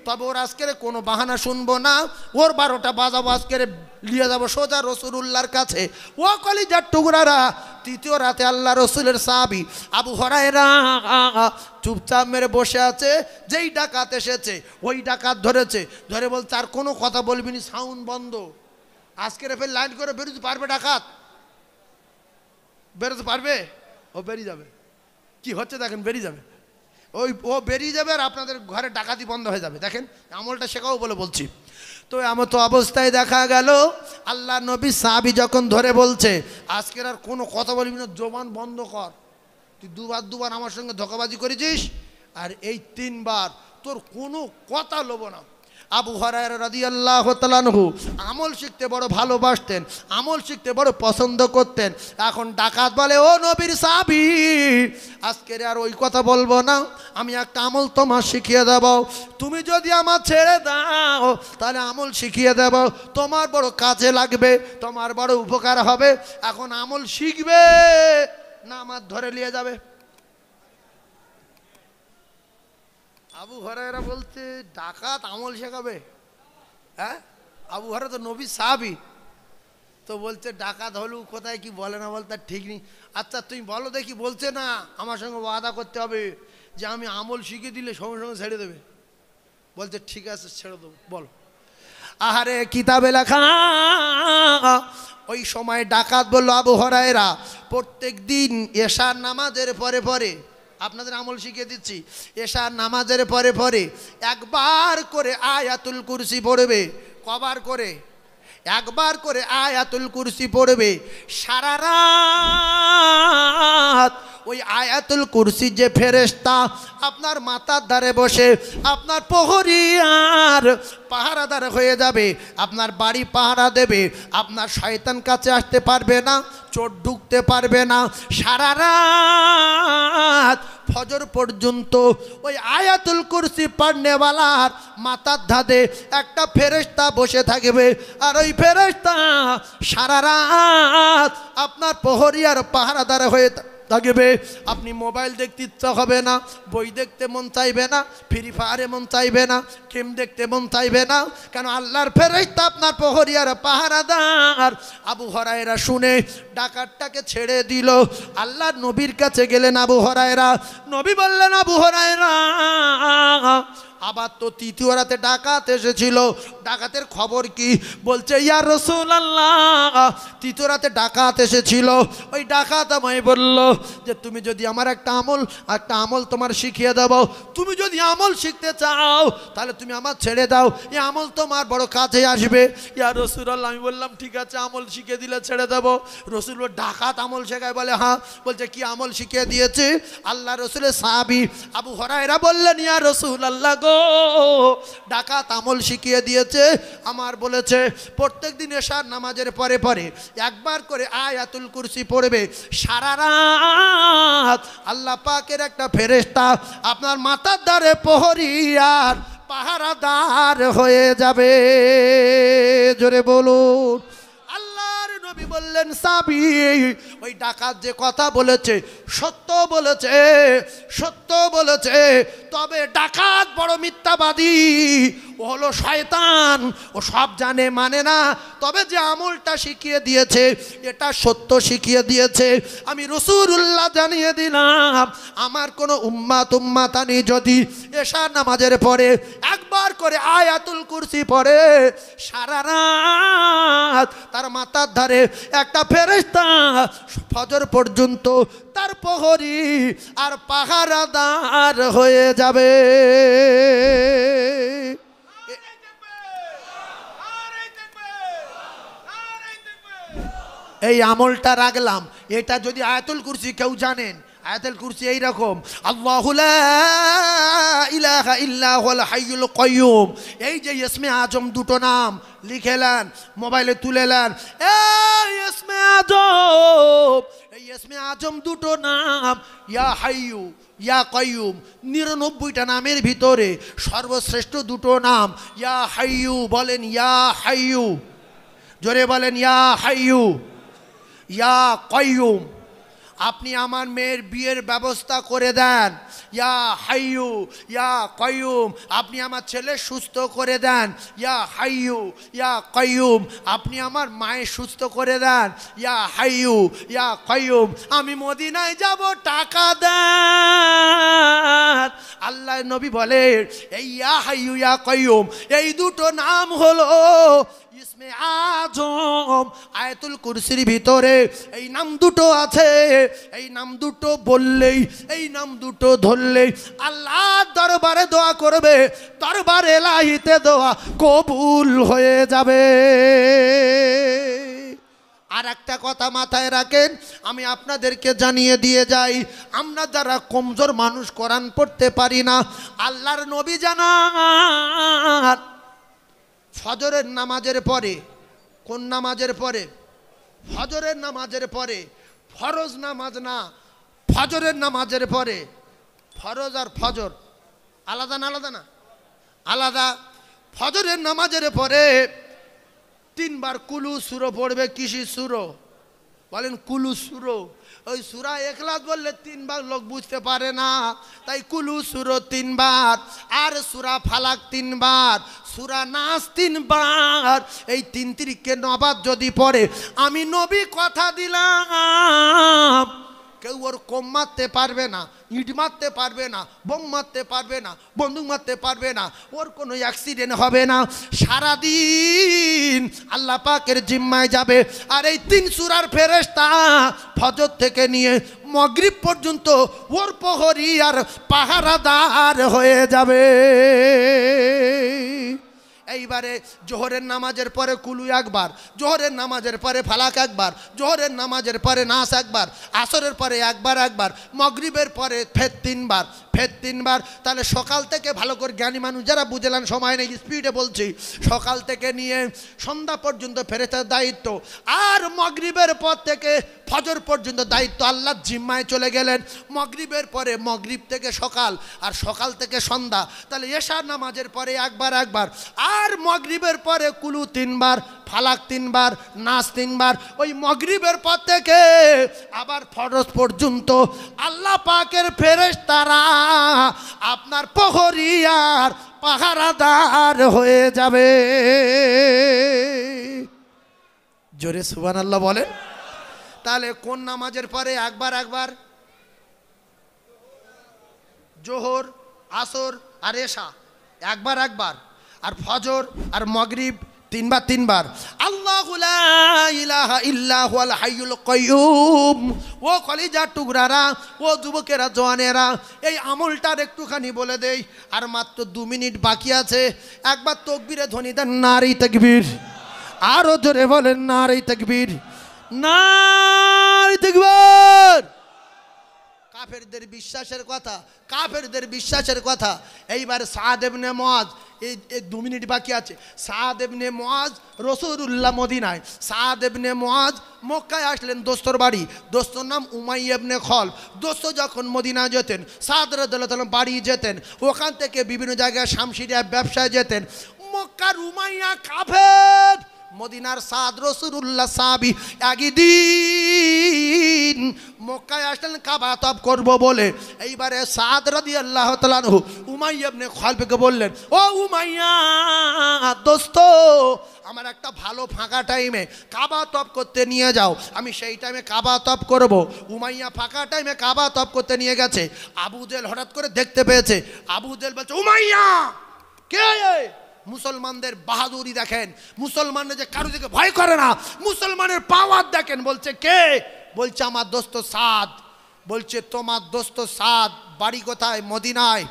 তবে ওর আজকের কোনো বাহানা শুনবো না, ওর 12টা বাজাবো, আজকের নিয়ে যাবো সোজা রাসূলুল্লাহর কাছে। ও কলিজার টুকরারা, তৃতীয় রাতে আল্লাহ রসুলের সাহাবী আবু হুরায়রা চুপচাপ মেরে বসে আছে। যেই ডাকাত এসেছে ওই ডাকাত ধরেছে, ধরে বলছে আর কোনো কথা বলবি না, সাউন্ড বন্ধ। আজকের ফের লাইন করে বেরোতে পারবে ডাকাত? বেরোতে পারবে? ও বেরিয়ে যাবে। কি হচ্ছে দেখেন, বেরিয়ে যাবে, ও বেরিয়ে যাবে, আর আপনাদের ঘরে ডাকাতি বন্ধ হয়ে যাবে। দেখেন আমলটা শেখাও বলে বলছি। তো এমন তো অবস্থায় দেখা গেল আল্লাহ নবী সাহাবী যখন ধরে বলছে আজকের আর কোনো কথা বলবি না, জবান বন্ধ কর, তুই দুবার আমার সঙ্গে ধোঁকাবাজি করেছিস, আর এই 3বার তোর কোনো কথা লব না। আবু হুরায়রা রাদিয়াল্লাহু তাআলা আনহু আমল শিখতে বড় ভালোবাসতেন, আমল শিখতে বড় পছন্দ করতেন। এখন ডাকাত বলে, ও নবীর সাহাবী, আজকের আর ওই কথা বলবো না, আমি একটা আমল তোমার শিখিয়ে দেব। তুমি যদি আমার ছেড়ে দাও তাহলে আমল শিখিয়ে দেব, তোমার বড় কাজে লাগবে, তোমার বড় উপকার হবে। এখন আমল শিখবে না আমার ধরে নিয়ে যাবে? আবু হুরায়রা বলতে ডাকাত আমল শেখাবে? হ্যাঁ, আবু হুরায়রা তো নবী সাহাবী, তো বলছে ডাকাত হলু কোথায় কি বলে না বলতে ঠিক নেই। আচ্ছা তুমি বলো দেখি, বলছে না আমার সঙ্গে ওয়াদা করতে হবে যে আমি আমল শিখে দিলে সঙ্গে সঙ্গে ছেড়ে দেবে। বলছে ঠিক আছে ছেড়ে দেবো, বলো। আহারে কিতাবে লেখা, ওই সময় ডাকাত বলল, আবু হুরায়রা প্রত্যেক দিন এশার নামাজের পরে পরে, আপনাদের আমল শিখিয়ে দিচ্ছি, এশার নামাজের পরে পরে একবার করে আয়াতুল কুরসি পড়বে। কবার করে? একবার করে আয়াতুল কুরসি পড়বে। সারা রাত ওই আয়াতুল কুরসি যে ফেরেশতা আপনার মাথার ধারে বসে আপনার প্রহরী আর পাহারাদার হয়ে যাবে, আপনার বাড়ি পাহারা দেবে, আপনার শয়তান কাছে আসতে পারবে না, চোর ঢুকতে পারবে না। সারা রাত ফজর পর্যন্ত ওই আয়াতুল কুরসি পড়নেওয়ালার মাথার ধারে একটা ফেরেশতা বসে থাকবে, আর ওই ফেরেশতা সারা রাত আপনার প্রহরী আর পাহারাদার হয়ে থাকবে। আপনি মোবাইল দেখতে ইচ্ছা হবে না, বই দেখতে মন চাইবে না, ফ্রি ফায়ারে মন চাইবে না, গেম দেখতে মন চাইবে না, কেন আল্লাহর ফেরেশতা আপনার প্রহরী আর পাহারাদার। আবু হুরায়রা শুনে ডাকাতটাকে ছেড়ে দিল। আল্লাহর নবীর কাছে গেলেন আবু হুরায়রা। নবী বললেন, আবু হুরায়রা আবার তো তৃতীয় রাতে ডাকাত এসেছিল, ডাকাতের খবর কি? বলছে, ইয়া রাসূলুল্লাহ, তৃতীয় রাতে ডাকাত এসেছিল। ওই ডাকাত আমায় বলল যে তুমি যদি আমার একটা আমল তোমার শিখিয়ে দেব, তুমি যদি আমল শিখতে চাও তাহলে তুমি আমার ছেড়ে দাও, এই আমল তোমার বড় কাজে আসবে। ইয়া রাসূলুল্লাহ, আমি বললাম ঠিক আছে, আমল শিখিয়ে দিলে ছেড়ে দেব। রসুল ডাকাত আমল শেখায়? বলে হ্যাঁ। বলছে কি আমল শিখিয়ে দিয়েছে? আল্লাহ রসুলের সাহাবী আবু হুরায়রা বললেন, ইয়া রাসূলুল্লাহ গো, ডাকাত আমল শিখিয়ে দিয়েছে। আমার বলেছে প্রত্যেক দিন এশার নামাজের পরে পরে একবার করে আয়াতুল কুরসি পড়বে। সারা রাত আল্লাহ পাকের একটা ফেরেশতা আপনার মাথার ধারে প্রহরী আর পাহারাদার হয়ে যাবে। জোরে বলুন। আল্লাহর নবী বললেন, সাবি ওই ডাকাত যে কথা বলেছে সত্য বলেছে, সত্য বলেছে, তবে ডাকাত বড় মিথ্যাবাদী, ও হলো শয়তান, ও সব জানে মানে না, তবে যে আমলটা শিখিয়ে দিয়েছে এটা সত্য শিখিয়ে দিয়েছে। আমি রাসূলুল্লাহ জানিয়ে দিলাম, আমার কোনো উম্মাতানি যদি এশার নামাজের পরে একবার করে আয়াতুল কুরসি পড়ে, সারা রাত তার মাথার ধারে একটা ফেরেশতা ফজর পর্যন্ত তার প্রহরী আর পাহারাদার হয়ে যাবে। এই আমলটা রাখলাম, এটা যদি আয়াতুল কুরসি কেউ জানেন, আয়াতুল কুরসি এই রকম, আল্লাহু লা ইলাহা ইল্লা হুয়াল হাইয়ুল কাইয়ুম, এই যে ইসমে আজম দুটো নাম লিখেলেন, মোবাইলে তুলেলেন, এই ইসমে আজম, এই ইসমে আজম দুটো নাম ইয়া হাইয়ু ইয়া কাইয়ুম, 99টা নামের ভিতরে সর্বশ্রেষ্ঠ দুটো নাম ইয়া হাইয়ু। বলেন ইয়া হাইয়ু, জোরে বলেন ইয়া হাইয়ু ইয়া কাইয়ুম। আপনি আমার মেয়ের বিয়ের ব্যবস্থা করে দেন, ইয়া হাইয়ু ইয়া কাইয়ুম। আপনি আমার ছেলে সুস্থ করে দেন, ইয়া হাইয়ু ইয়া কাইয়ুম। আপনি আমার মায়ের সুস্থ করে দেন, ইয়া হাইয়ু ইয়া কাইয়ুম। আমি মদিনায় যাব, টাকা দেন। আল্লাহ নবী বলে, এই ইয়া হাইয়ু ইয়া কাইয়ুম এই দুটো নাম হলো ইসমে আজম। আয়াতুল কুরসির ভিতরে এই নাম দুটো আছে, এই নাম দুটো বললেই, এই নাম দুটো ধরলেই আল্লাহর দরবারে দোয়া করবে, দরবারে এলাহিতে দোয়া কবুল হয়ে যাবে। আর একটা কথা মাথায় রাখেন, আমি আপনাদেরকে জানিয়ে দিয়ে যাই, আমরা যারা কমজোর মানুষ কোরআন পড়তে পারি না, আল্লাহর নবী জানান ফজরের নামাজের পরে, কোন নামাজের পরে? ফজরের নামাজের পরে, ফরজ নামাজ না, ফজরের নামাজের পরে। ফরজ আর ফজর আলাদা না? আলাদা না? আলাদা। ফজরের নামাজের পরে 3 বার কুলু সূরা পড়বে। কিসি সূরা? বলেন কুলু সূরা। ওই সূরা ইখলাস বললে 3 বার লোক বুঝতে পারে না, তাই কুলু সূরা 3 বার, আর সূরা ফালাক 3 বার, সূরা নাস 3 বার। এই 3 তিরিকে 9 বার যদি পড়ে, আমি নবী কথা দিলাম কেউ ওর কম মারতে পারবে না, ইট মারতে পারবে না, বোম মারতে পারবে না, বন্দুক মারতে পারবে না, ওর কোনো অ্যাক্সিডেন্ট হবে না। সারাদিন আল্লাহ পাকের জিম্মায় যাবে। আর এই 3 সূরার ফেরেশতা ফজর থেকে নিয়ে মাগরিব পর্যন্ত ওর প্রহরী আর পাহারাদার হয়ে যাবে। এইবারে জোহরের নামাজের পরে কুলু একবার, জোহরের নামাজের পরে ফালাক একবার, জোহরের নামাজের পরে নাস একবার, আসরের পরে একবার, মাগরিবের পরে ফের 3 বার, ফের 3 বার। তাহলে সকাল থেকে, ভালো করে জ্ঞানী মানুষ যারা বুঝলেন, সময় নেই, স্পিডে বলছি, সকাল থেকে নিয়ে সন্ধ্যা পর্যন্ত ফেরেশতার দায়িত্ব, আর মাগরিবের পর থেকে ফজর পর্যন্ত দায়িত্ব আল্লাহর জিম্মায় চলে গেলেন। মাগরিবের পরে, মাগরিব থেকে সকাল, আর সকাল থেকে সন্ধ্যা, তাহলে এশার নামাজের পরে একবার, আর মাগরিবের পরে কুলু 3 বার, ফালাক 3 বার, নাস 3 বার। ওই মাগরিবের পর থেকে আবার ফরজ পর্যন্ত আল্লাহ পাকের ফেরেশতারা আপনার প্রহরী আর পাহারাদার হয়ে যাবে। জোরে সুবহানাল্লাহ বলেন। তাহলে কোন নামাজের পরে একবার? জোহর, আসর আর এশা একবার, আর ফজর আর মাগরিব 3 বার। আল্লাহু লা ইলাহা ইল্লা হুয়াল হাইয়ুল কাইয়্যুম। ও কলিজার টুকরারা, ও যুবকেরা, জওয়ানেরা, এই আমলটার একটুখানি বলে দেই, আর মাত্র 2 মিনিট বাকি আছে। একবার তাকবীরে ধ্বনি দেন, নারে তাকবীর। আরো জোরে বলেন, নারে তাকবীর, নারে তাকবীর। কাফেরদের বিশ্বাসের কথা, কাফেরদের বিশ্বাসের কথা। এইবার সাদ ইবনে মুআজ, এই 2 মিনিট বাকি আছে। সাদ ইবনে মুআজ রাসূলুল্লাহ মদিনায়, সাদ ইবনে মুআজ মক্কায় আসলেন দোস্তর বাড়ি, দোস্তর নাম উমাইয়া ইবনে খলফ। দোস্ত যখন মদিনা যেতেন, সাদ রাদিয়াল্লাহু তাআলা বাড়ি যেতেন, ওখান থেকে বিভিন্ন জায়গায় শামশিরিয়া ব্যবসায় যেতেন। মক্কার উমাইয়া কাফের, মদিনার সাদ রাসূলুল্লাহ সাহাবী। একদিন মক্কায় আসলেন কাবা তওয়াফ করব বলে। এইবারে সাদ রাদিয়াল্লাহু তাআলা আনহু উমাইয়া ইবনে খলফকে বললেন, ও উমাইয়া দোস্ত, আমার একটা ভালো ফাঁকা টাইমে কাবা তওয়াফ করতে নিয়ে যাও, আমি সেই টাইমে কাবা তওয়াফ করব। উমাইয়া ফাঁকা টাইমে কাবা তওয়াফ করতে নিয়ে গেছে। আবু জেহেল হঠাৎ করে দেখতে পেয়েছে। আবু জেহেল বলছে, উমাইয়া কে? মুসলমানদের বাহাদুরি দেখেন, মুসলমানরা যে কারো দিকে ভয় করে না, মুসলমানের পাওয়ার দেখেন। বলছে কে? বলছে আমার দোস্ত সাদ। বলছে তোমার দোস্ত সাদ বাড়ি কোথায়? মদিনায়।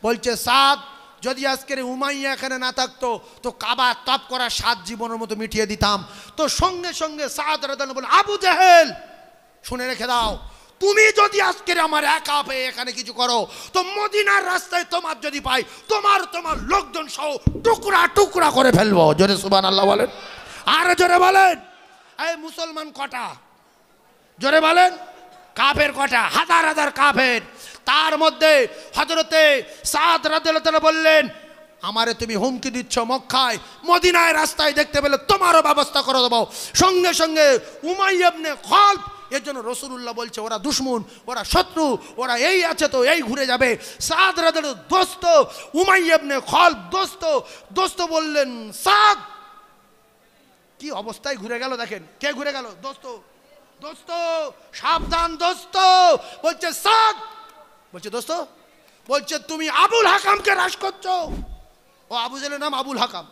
বলছে সাদ, যদি আজকের উমাইয়া এখানে না থাকতো তো কাবা তওয়াফ করা 7 জীবনের মতো মিটিয়ে দিতাম। তো সঙ্গে সঙ্গে সাদ রাদিয়াল্লাহু বলে, আবু জেহেল শুনে রেখে দাও, তুমি যদি আজকের আমার একা পেয়ে এখানে কিছু করো, তো মদিনার রাস্তায় তোমার যদি পাই, তোমার লোকজন সহ টুকরা টুকরা করে ফেলবো। জোরে সুবহানাল্লাহ বলেন, আর জোরে বলেন। এই মুসলমান কটা? জোরে বলেন। কাফের কটা? হাজার হাজার কাফের। তার মধ্যে হযরতে সাদ রাদিয়াল্লাহু তাআলা বললেন, আমারে তুমি হুমকি দিচ্ছ, মক্কায় মদিনায় রাস্তায় দেখতে পেলে তোমারও ব্যবস্থা করে দেবো। সঙ্গে সঙ্গে উমাইয়া ইবনে খলফ, এর জন্য রাসূলুল্লাহ বলছে ওরা দুশমন, ওরা শত্রু, ওরা এই আছে তো এই ঘুরে যাবে। সাদ রাদিয়াল্লাহু দোস্ত, উমাইয়া ইবনে খলফ দোস্ত বললেন, সাদ কি অবস্থায় ঘুরে গেল দেখেন। কে ঘুরে গেল? দোস্ত সাবধান দোস্ত। বলছে সাদ, বলছে দোস্ত, বলছে তুমি আবুল হাকামকে হ্রাস করছো। ও আবু জেহেলের নাম আবুল হাকাম।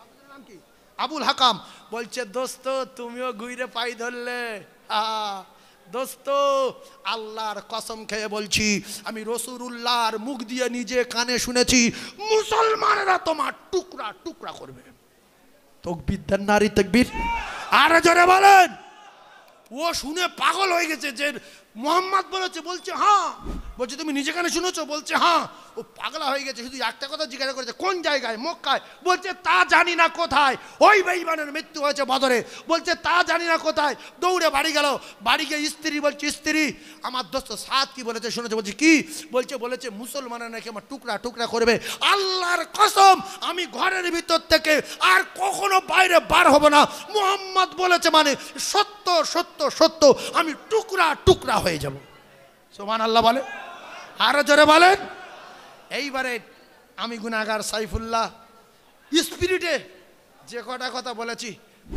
আবুল নাম কি? আবুল হাকাম। বলছে দোস্ত তুমিও ঘুরে পাই ধরলে। দোস্ত আল্লাহর কসম খেয়ে বলছি, আমি রাসূলুল্লাহর মুখ দিয়ে নিজে কানে শুনেছি, মুসলমানেরা তোমার টুকরা টুকরা করবে। তাকবীর দেন, নারী তাকবীর। আর জোরে বলেন। ও শুনে পাগল হয়ে গেছে যে মোহাম্মদ বলেছে, বলছে হ্যাঁ। বলছে তুমি নিজে কানে শুনেছো? বলছে হ্যাঁ। ও পাগলা হয়ে গেছে, শুধু একটা কথা জিজ্ঞাসা করেছে, কোন জায়গায়? মক্কায়। বলছে তা জানি না কোথায়। ওই বেঈমানের মৃত্যু হয়েছে বদরে। বলছে তা জানি না কোথায়। দৌড়ে বাড়ি গেল। বাড়ি গিয়ে স্ত্রী বলছে, স্ত্রী আমার দোস্ত সাদ কি বলেছে শুনেছে? বলছে কি? বলেছে মুসলমানের নাকি আমার টুকরা টুকরা করবে। আল্লাহর কসম আমি ঘরের ভিতর থেকে আর কখনো বাইরে বার হব না। মুহাম্মদ বলেছে মানে সত্য সত্য সত্য, আমি টুকরা টুকরা হয়ে যাব। সুবহানাল্লাহ বলে, আরো জোরে বলেন। এইবারে আমি গুনাহগার সাইফুল্লাহ স্পিরিটে যে কটা কথা বলেছি,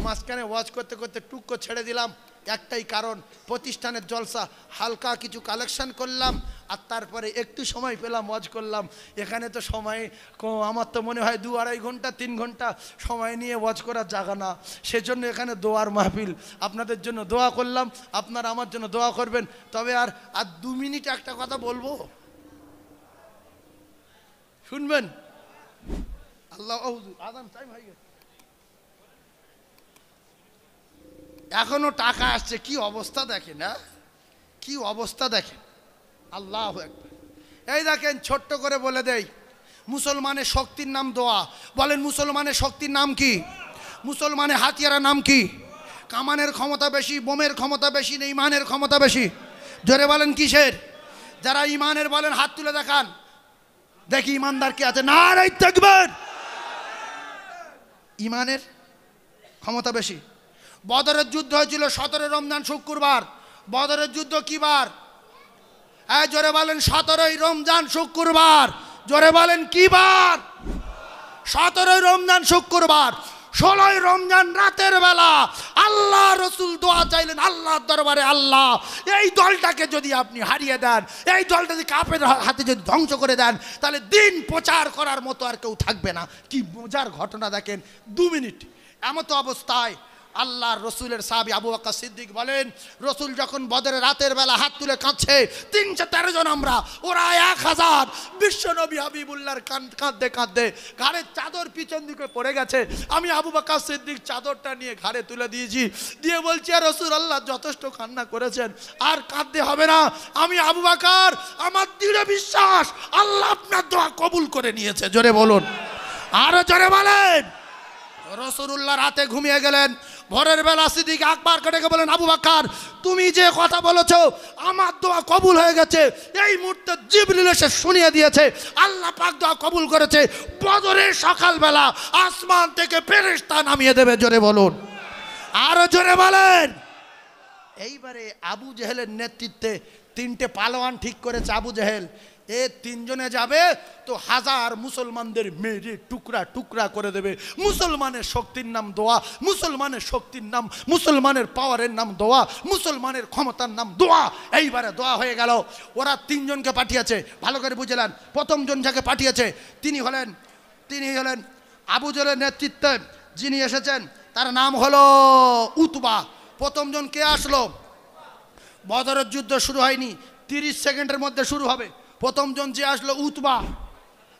মাঝখানে ওয়াজ করতে করতে টুকরো ছেড়ে দিলাম। একটাই কারণ, প্রতিষ্ঠানের জলসা, হালকা কিছু কালেকশন করলাম আর তারপরে একটু সময় পেলাম, ওয়াজ করলাম। এখানে তো সময় আমার তো মনে হয় 2-2.5 ঘন্টা 3 ঘন্টা সময় নিয়ে ওয়াজ করার জায়গা না। সেজন্য এখানে দোয়ার মাহফিল, আপনাদের জন্য দোয়া করলাম, আপনারা আমার জন্য দোয়া করবেন। তবে আর 2 মিনিট একটা কথা বলবো, শুনবেন? আল্লাহ আযান টাইম হয়ে গেছে, এখনো টাকা আসছে। কি অবস্থা দেখেন, না কি অবস্থা দেখেন। আল্লাহু আকবার। এই দেখেন, ছোট্ট করে বলে দেই, মুসলমানের শক্তির নাম দোয়া। বলেন মুসলমানের শক্তির নাম কি? মুসলমানের হাতিয়ারের নাম কি? কামানের ক্ষমতা বেশি, বোমের ক্ষমতা বেশি, না ইমানের ক্ষমতা বেশি? জোরে বলেন কিসের? যারা ইমানের বলেন হাত তুলে দেখান, দেখি ইমানদার কে আছে। নারে তাকবীর। ইমানের ক্ষমতা বেশি। বদরের যুদ্ধ হয়েছিল 17 রমজান শুক্রবার। বদরের যুদ্ধ কি বার? জোরে বলেন 17 রমজান শুক্রবার। জোরে বলেন কি বার? 17 রমজান শুক্রবার। 16 রমজান রাতের বেলা আল্লাহ রসুল দোয়া চাইলেন আল্লাহর দরবারে, আল্লাহ এই দলটাকে যদি আপনি হারিয়ে দেন, এই দলটা যদি কাফের হাতে যদি ধ্বংস করে দেন, তাহলে দিন প্রচার করার মতো আর কেউ থাকবে না। কি মজার ঘটনা দেখেন। 2 মিনিট এমতো অবস্থায় আল্লাহর রসুলের সাহাবী আবু বকর সিদ্দিক বলেন, রসুল যখন বদরের রাতের বেলা হাত তুলে কাঁদছে, 313 জন আমরা, ওরা 1000। বিশ্বনবী হাবিবুল্লাহর কাঁদতে কাঁদতে ঘাড়ের চাদর পিছন দিকে পড়ে গেছে। আমি আবু বকর সিদ্দিক চাদরটা নিয়ে ঘাড়ে তুলে দিয়েছি, দিয়ে বলছি আর রসুল আল্লাহ যথেষ্ট কান্না করেছেন, আর কাঁদতে হবে না। আমি আবু বকর, আমার দৃঢ় বিশ্বাস আল্লাহ আপনার দোয়া কবুল করে নিয়েছে। জোরে বলুন, আরো জোরে বলেন। রাসূলুল্লাহ রাতে ঘুমিয়ে গেলেন। ভোরের বেলা সিদ্দিক আকবরকে ডেকে বলেন, আবু বকর তুমি যে কথা বলেছো আমার দোয়া কবুল হয়ে গেছে। এই মুহূর্তে জিবরিল এসে শুনিয়ে দিয়েছে আল্লাহ পাক দোয়া কবুল করেছে। বদরের সকালবেলা আসমান থেকে ফেরেশতা নামিয়ে দেবে। জোরে বলুন, আরো জোরে বলেন। এইবারে আবু জেহেলের নেতৃত্বে 3টে পালোয়ান ঠিক করেছে। আবু জেহেল এ 3 জনে যাবে তো 1000 মুসলমানদের মেরে টুকরা টুকরা করে দেবে। মুসলমানের শক্তির নাম দোয়া, মুসলমানের শক্তির নাম, মুসলমানের পাওয়ারের নাম দোয়া, মুসলমানের ক্ষমতার নাম দোয়া। এইবারে দোয়া হয়ে গেল। ওরা 3 জনকে পাঠিয়েছে, ভালো করে বুঝলেন। প্রথম জন যাকে পাঠিয়েছে তিনি হলেন আবু জেহেলের নেতৃত্বে যিনি এসেছেন, তার নাম হলো উতবা। প্রথম জন কে আসলো? বদরের যুদ্ধ শুরু হয়নি, 30 সেকেন্ডের মধ্যে শুরু হবে। প্রথম জন যে আসলো উতবা।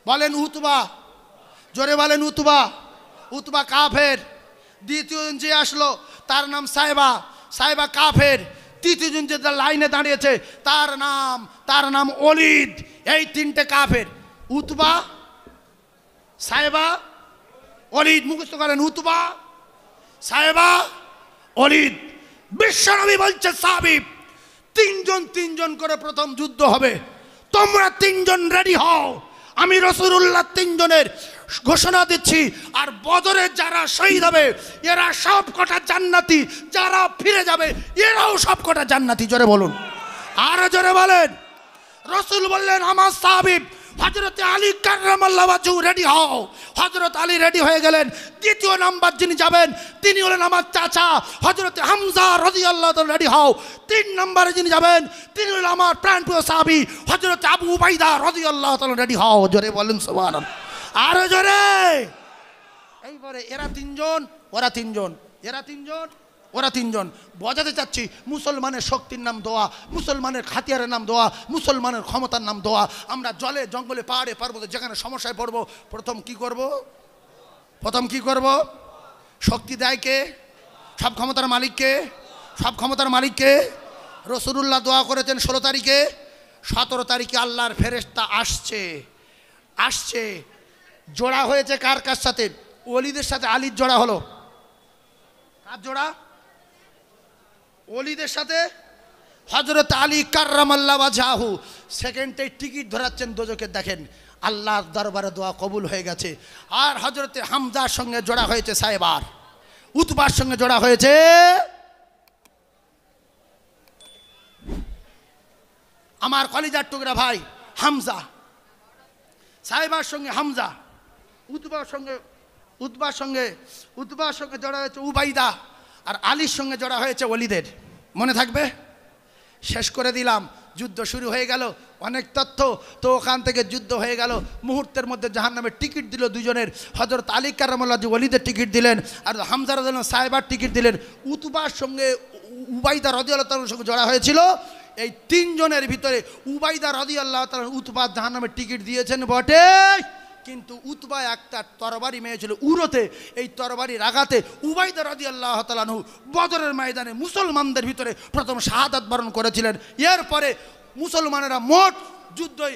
বলেন উতবা, জোরে বলেন উতবা। উতবা কাফের। দ্বিতীয় জন যে আসলো তার নাম সাইবা। সাইবা কাফের। তৃতীয় জন যে লাইনে দাঁড়িয়েছে তার নাম ওলিদ। এই 3টে কাফের, উতবা, সাইবা, ওলিদ। মুখস্থ করেন, উতবা, সাইবা, ওলিদ। বিশ্বনবী বলছে সাহাবী 3 জন করে প্রথম যুদ্ধ হবে, তোমরা 3 জন রেডি হও। আমি রাসূলুল্লাহ 3 জনের ঘোষণা দিচ্ছি। আর বদরে যারা শহীদ হবে এরা সব কটা জান্নাতি, যারা ফিরে যাবে এরাও সব কটা জান্নাতি। জোরে বলুন, আরো জোরে বলেন। রাসূল বললেন আমার সাহাবী হযরত আলী কাররামাল্লাহু ওয়াজহু রেডি হও। হযরত আলী রেডি হয়ে গেলেন। দ্বিতীয় নাম্বার যিনি যাবেন তিনি হলেন আমার চাচা হযরত হামজা রাদিয়াল্লাহু তাআলা, রেডি হও। 3 নম্বরে যিনি যাবেন তিনি হলেন আমার প্রাণপ্রিয় সাহাবী হযরত আবু উবাইদা রাদিয়াল্লাহু তাআলা, রেডি হও। জোরে বলেন সুবহানাল্লাহ, আরো জোরে। এইবারে এরা 3 জন, ওরা 3 জন, এরা 3 জন, ওরা 3 জন। বোঝাতে চাচ্ছি মুসলমানের শক্তির নাম দোয়া, মুসলমানের হাতিয়ারের নাম দোয়া, মুসলমানের ক্ষমতার নাম দোয়া। আমরা জলে জঙ্গলে পাহাড়ে পর্বতে যেখানে সমস্যায় পড়বো প্রথম কি করব? শক্তি দেয় কে? সব ক্ষমতার মালিককে। সব ক্ষমতার মালিককে। রসুলুল্লাহ দোয়া করেছেন 16 তারিখে, 17 তারিখে আল্লাহর ফেরেশতা আসছে জোড়া হয়েছে কার কার সাথে? ওলিদের সাথে আলীর জোড়া হলো। কার জোড়া? ওলিদের সাথে হযরত আলী কাররামাল্লাহু ওয়াজহাহু। সেকেন্ডে টিকিট ধরাচ্ছেন দোজখের। দেখেন আল্লাহর দরবারে দোয়া কবুল হয়ে গেছে। আর হযরতে হামজার সঙ্গে জোড়া হয়েছে সাইবার, উতবার সঙ্গে জোড়া হয়েছে আমার কলিজার টুকরা ভাই হামজা। সাইবার সঙ্গে হামজা, উতবার সঙ্গে জোড়া হয়েছে উবাইদা, আর আলীর সঙ্গে জোড়া হয়েছে ওলিদের। মনে থাকবে? শেষ করে দিলাম। যুদ্ধ শুরু হয়ে গেল, অনেক তথ্য। তো ওখান থেকে যুদ্ধ হয়ে গেল, মুহূর্তের মধ্যে জাহান্নামের টিকিট দিল দুজনের। হযরত আলী কাররামাল্লাহু ওয়াজহু ওলিদের টিকিট দিলেন, আর হামজা রাদিয়াল্লাহু আনহু সাইবার টিকিট দিলেন। উতবার সঙ্গে উবাইদা রাদিয়াল্লাহু তাআলার সঙ্গে জোড়া হয়েছিল। এই তিনজনের ভিতরে উবাইদা রাদিয়াল্লাহু তাআলা উতবা জাহান্নামের টিকিট দিয়েছেন বটে, কিন্তু উতবা একটা তরবারি মেরেছিল উরোতে। এই তরবারির আঘাতে উবাইদা রাদিয়াল্লাহু তাআলা আনহু বদরের ময়দানে মুসলমানদের ভিতরে প্রথম শাহাদাত বরণ করেছিলেন। এরপরে মুসলমানেরা মোট যুদ্ধই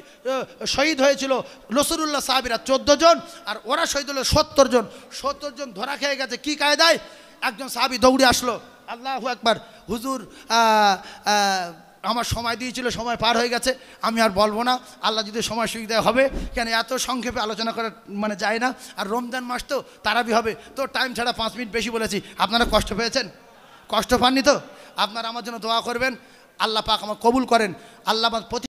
শহীদ হয়েছিল রাসূলুল্লাহ সাহাবীরা 14 জন, আর ওরা শহীদ হলো 70 জন। 70 জন ধরা খেয়ে গেছে। কি কায়দায়? একজন সাহাবী দৌড়ে আসলো, আল্লাহু আকবার, হুজুর আমার সময় দিয়েছিল, সময় পার হয়ে গেছে, আমি আর বলবো না। আল্লাহ যদি সময় সুবিধা হবে, কেন এত সংক্ষেপে আলোচনা করা মানে যায় না। আর রমজান মাস তো তারাবি হবে, তো টাইম ছাড়া 5 মিনিট বেশি বলেছি। আপনারা কষ্ট পেয়েছেন? কষ্ট পাননি তো? আপনারা আমার জন্য দোয়া করবেন, আল্লাহ পাক আমার কবুল করেন। আল্লাহ